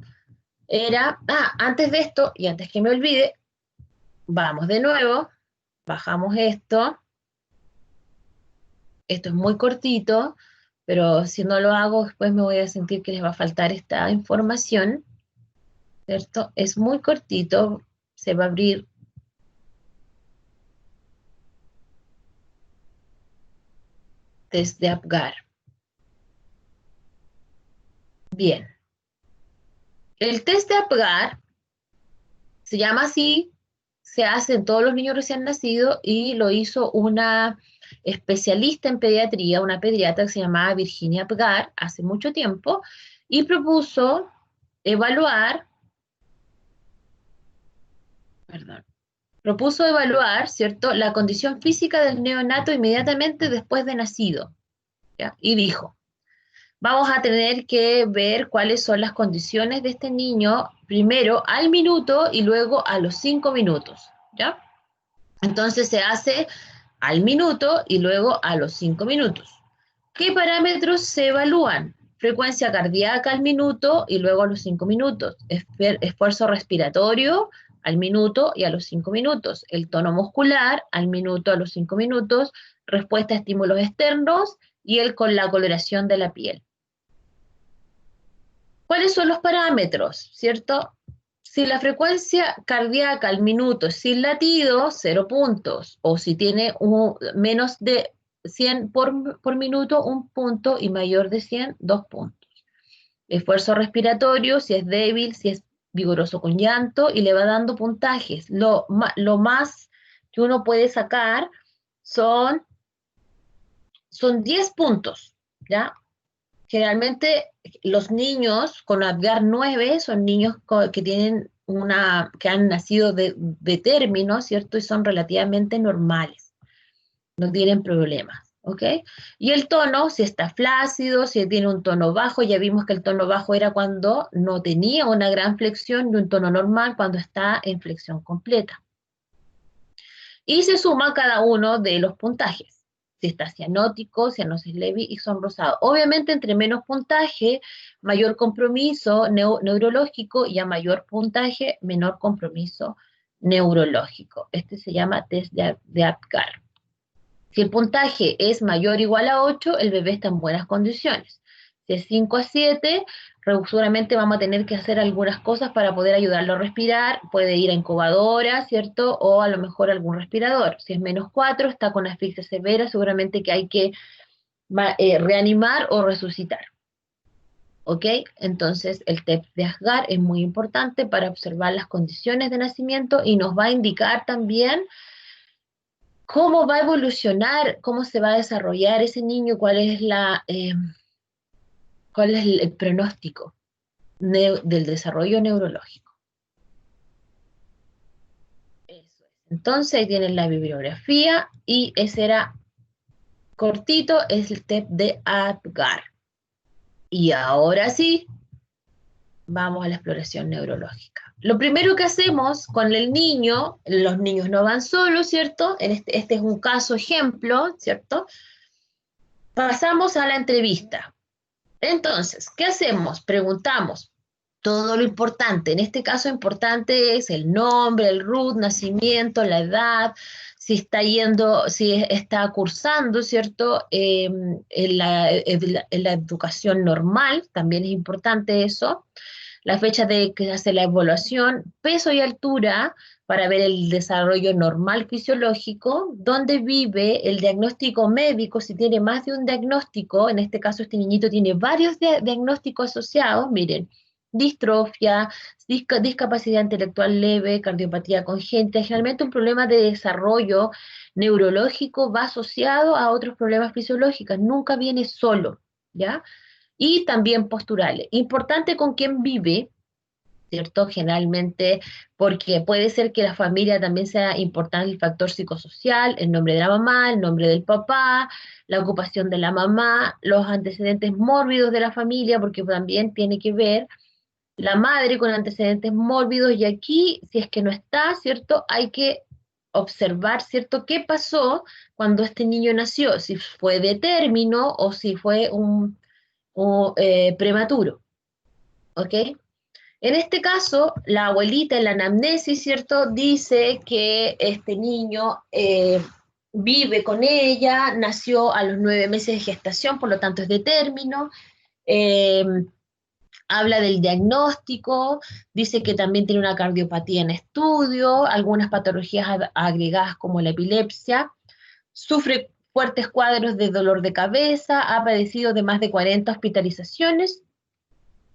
era, antes de esto, y antes que me olvide, vamos de nuevo, bajamos esto. Esto es muy cortito, pero si no lo hago, después me voy a sentir que les va a faltar esta información, ¿cierto? Es muy cortito, se va a abrir desde Apgar. Bien. El test de Apgar se llama así, se hace en todos los niños recién nacidos y lo hizo una especialista en pediatría, una pediatra que se llamaba Virginia Apgar, hace mucho tiempo, y propuso evaluar, ¿cierto?, la condición física del neonato inmediatamente después de nacido, ¿ya? Y dijo, vamos a tener que ver cuáles son las condiciones de este niño, primero al minuto y luego a los 5 minutos, ¿ya? Entonces se hace al minuto y luego a los 5 minutos. ¿Qué parámetros se evalúan? Frecuencia cardíaca al minuto y luego a los 5 minutos. Esfuerzo respiratorio al minuto y a los 5 minutos. El tono muscular al minuto, a los 5 minutos. Respuesta a estímulos externos y con la coloración de la piel. ¿Cuáles son los parámetros? ¿Cierto? Si la frecuencia cardíaca al minuto es sin latido, 0 puntos. O si tiene menos de 100 por minuto, 1 punto, y mayor de 100, 2 puntos. Esfuerzo respiratorio, si es débil, si es vigoroso con llanto, y le va dando puntajes. Lo más que uno puede sacar son 10 puntos, ¿ya? Generalmente los niños con Apgar 9 son niños que han nacido de término, ¿cierto? Y son relativamente normales, no tienen problemas, ¿ok? Y el tono, si está flácido, si tiene un tono bajo, ya vimos que el tono bajo era cuando no tenía una gran flexión, y un tono normal cuando está en flexión completa. Y se suma cada uno de los puntajes. Si está cianótico, cianosis leve y sonrosado. Obviamente, entre menos puntaje, mayor compromiso neurológico, y a mayor puntaje, menor compromiso neurológico. Este se llama test de Apgar. Si el puntaje es mayor o igual a 8, el bebé está en buenas condiciones. Si es 5 a 7, seguramente vamos a tener que hacer algunas cosas para poder ayudarlo a respirar. Puede ir a incubadora, ¿cierto? O a lo mejor algún respirador. Si es menos 4, está con asfixia severa, seguramente que hay que reanimar o resucitar. ¿Ok? Entonces el test de Asgar es muy importante para observar las condiciones de nacimiento y nos va a indicar también cómo va a evolucionar, cómo se va a desarrollar ese niño, cuál es el pronóstico del desarrollo neurológico. Eso es. Entonces ahí tienen la bibliografía y ese era cortito, es el test de Apgar. Y ahora sí, vamos a la exploración neurológica. Lo primero que hacemos con el niño, los niños no van solos, ¿cierto? Este es un caso ejemplo, ¿cierto? Pasamos a la entrevista. Entonces, ¿qué hacemos? Preguntamos todo lo importante. En este caso, importante es el nombre, el RUT, nacimiento, la edad, si está cursando, ¿cierto? En la educación normal, también es importante eso. La fecha de que hace la evaluación, peso y altura para ver el desarrollo normal fisiológico, dónde vive, el diagnóstico médico, si tiene más de un diagnóstico, en este caso este niñito tiene varios diagnósticos asociados, miren, distrofia, discapacidad intelectual leve, cardiopatía congénita, generalmente un problema de desarrollo neurológico va asociado a otros problemas fisiológicos, nunca viene solo, ¿ya? Y también posturales. Importante con quién vive, ¿cierto? Generalmente, porque puede ser que la familia también sea importante el factor psicosocial, el nombre de la mamá, el nombre del papá, la ocupación de la mamá, los antecedentes mórbidos de la familia, porque también tiene que ver la madre con antecedentes mórbidos, y aquí, si es que no está, ¿cierto? Hay que observar, ¿cierto? ¿Qué pasó cuando este niño nació? Si fue de término o si fue prematuro, ¿ok? En este caso, la abuelita en la anamnesis, ¿cierto? Dice que este niño vive con ella, nació a los 9 meses de gestación, por lo tanto es de término. Eh, Habla del diagnóstico, dice que también tiene una cardiopatía en estudio, algunas patologías agregadas como la epilepsia, sufre fuertes cuadros de dolor de cabeza, ha padecido de más de 40 hospitalizaciones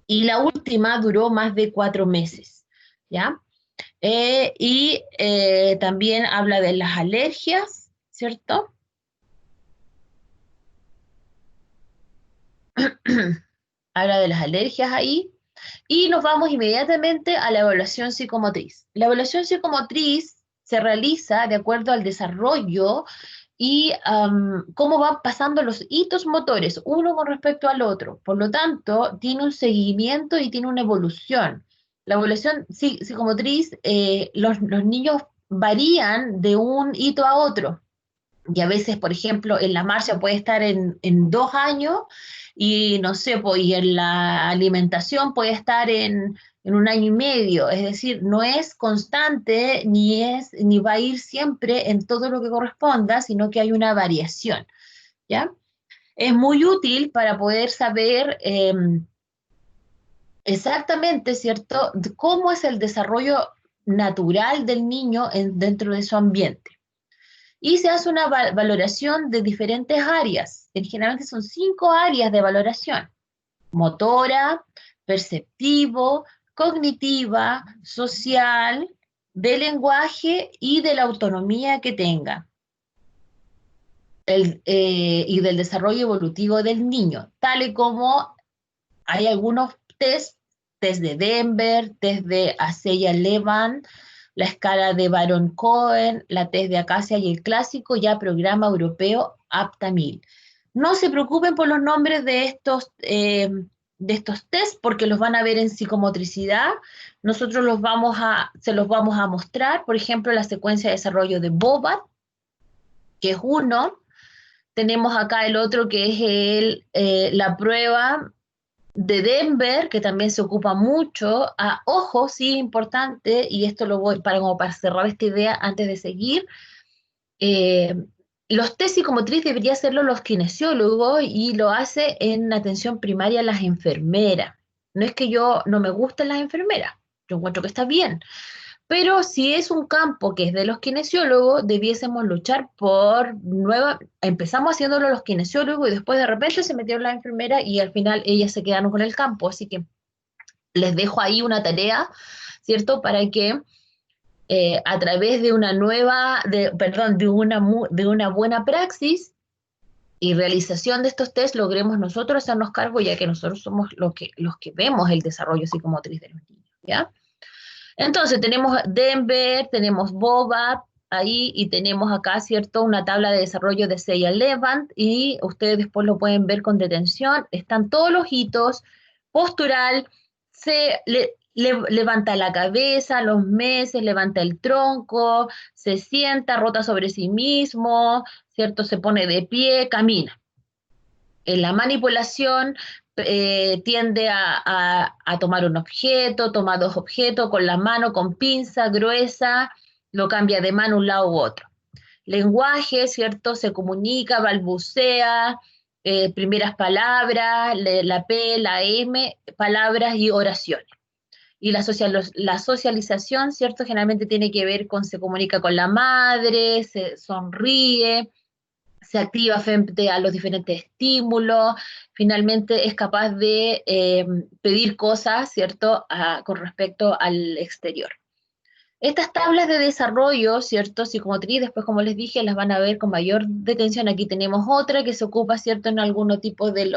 y la última duró más de 4 meses, ¿ya? También habla de las alergias, ¿cierto? Habla de las alergias ahí. Y nos vamos inmediatamente a la evaluación psicomotriz. La evaluación psicomotriz se realiza de acuerdo al desarrollo y cómo van pasando los hitos motores, uno con respecto al otro. Por lo tanto, tiene un seguimiento y tiene una evolución. La evolución psicomotriz, los niños varían de un hito a otro. Y a veces, por ejemplo, en la marcha puede estar en 2 años y no sé, pues, y en la alimentación puede estar en 1 año y medio. Es decir, no es constante ni va a ir siempre en todo lo que corresponda, sino que hay una variación, ¿ya? Es muy útil para poder saber exactamente, ¿cierto?, cómo es el desarrollo natural del niño dentro de su ambiente. Y se hace una valoración de diferentes áreas. Generalmente son 5 áreas de valoración: motora, perceptivo, cognitiva, social, de lenguaje y de la autonomía que tenga. Y del desarrollo evolutivo del niño, tal y como hay algunos test de Denver, test de Asseya-Levin, la escala de Baron-Cohen, la test de Acacia y el clásico ya programa europeo APTA-1000. No se preocupen por los nombres de estos test porque los van a ver en psicomotricidad. Nosotros se los vamos a mostrar, por ejemplo, la secuencia de desarrollo de Bobat, que es uno. Tenemos acá el otro que es la prueba de Denver, que también se ocupa mucho. Ojo, sí, importante, y esto lo voy para cerrar esta idea antes de seguir. los test psicomotriz debería hacerlo los kinesiólogos y lo hace en atención primaria las enfermeras. No es que yo no me gusten las enfermeras, yo encuentro que está bien, pero si es un campo que es de los kinesiólogos, debiésemos luchar por empezamos haciéndolo los kinesiólogos y después de repente se metieron las enfermeras y al final ellas se quedaron con el campo, así que les dejo ahí una tarea, ¿cierto? Para que a través de una de una buena praxis y realización de estos test logremos nosotros hacernos cargo, ya que nosotros somos los que vemos el desarrollo psicomotriz de los niños, ¿ya? Entonces tenemos Denver, tenemos Boba ahí y tenemos acá, ¿cierto? Una tabla de desarrollo de Seiya Levant y ustedes después lo pueden ver con detención. Están todos los hitos, postural, levanta la cabeza, los meses, levanta el tronco, se sienta, rota sobre sí mismo, ¿cierto? Se pone de pie, camina. En la manipulación tiende a tomar un objeto, toma dos objetos con la mano, con pinza gruesa, lo cambia de mano un lado u otro. Lenguaje, ¿cierto? Se comunica, balbucea, primeras palabras, la P, la M, palabras y oraciones. Y la socialización, ¿cierto? Generalmente tiene que ver con se comunica con la madre, se sonríe, se activa frente a los diferentes estímulos, finalmente es capaz de pedir cosas, ¿cierto?, con respecto al exterior. Estas tablas de desarrollo, ¿cierto?, psicomotriz, después, como les dije, las van a ver con mayor detención. Aquí tenemos otra que se ocupa, ¿cierto?, en algún tipo de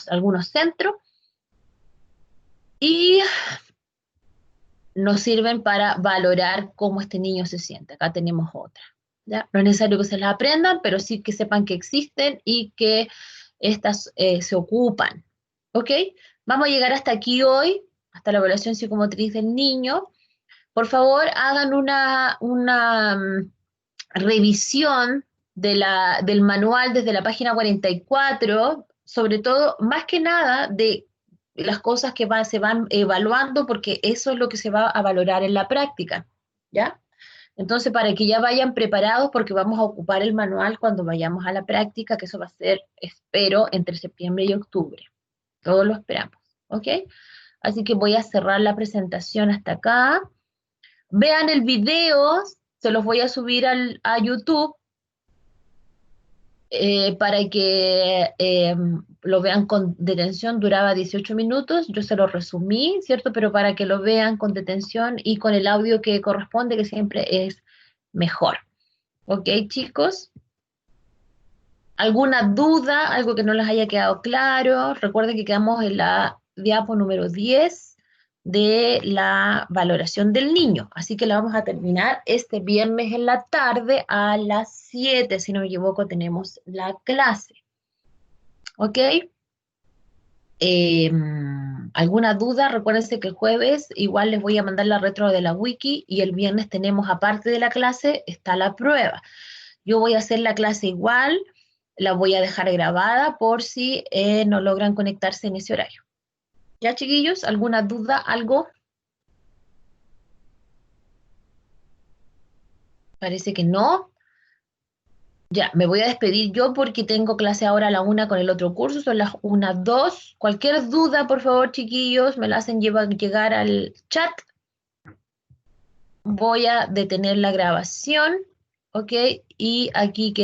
algunos centros, y nos sirven para valorar cómo este niño se siente. Acá tenemos otra. ¿Ya? No es necesario que se las aprendan, pero sí que sepan que existen y que estas se ocupan. ¿Ok? Vamos a llegar hasta aquí hoy, hasta la evaluación psicomotriz del niño. Por favor, hagan una revisión del manual desde la página 44, sobre todo, más que nada, de las cosas que se van evaluando, porque eso es lo que se va a valorar en la práctica. ¿Ya? Entonces, para que ya vayan preparados, porque vamos a ocupar el manual cuando vayamos a la práctica, que eso va a ser, espero, entre septiembre y octubre. Todos lo esperamos, ¿ok? Así que voy a cerrar la presentación hasta acá. Vean el video, se los voy a subir a YouTube para que lo vean con detención. Duraba 18 minutos, yo se lo resumí, ¿cierto? Pero para que lo vean con detención y con el audio que corresponde, que siempre es mejor. ¿Ok, chicos? ¿Alguna duda? ¿Algo que no les haya quedado claro? Recuerden que quedamos en la diapo número 10 de la valoración del niño. Así que la vamos a terminar este viernes en la tarde a las 7, si no me equivoco, tenemos la clase. ¿Ok? ¿Alguna duda? Recuérdense que el jueves igual les voy a mandar la retro de la wiki y el viernes tenemos, aparte de la clase, está la prueba. Yo voy a hacer la clase igual, la voy a dejar grabada por si no logran conectarse en ese horario. ¿Ya, chiquillos? ¿Alguna duda? ¿Algo? Parece que no. Ya, me voy a despedir yo porque tengo clase ahora a la 1 con el otro curso, son las 1:02. Cualquier duda, por favor, chiquillos, me la hacen llegar al chat. Voy a detener la grabación, ¿ok? Y aquí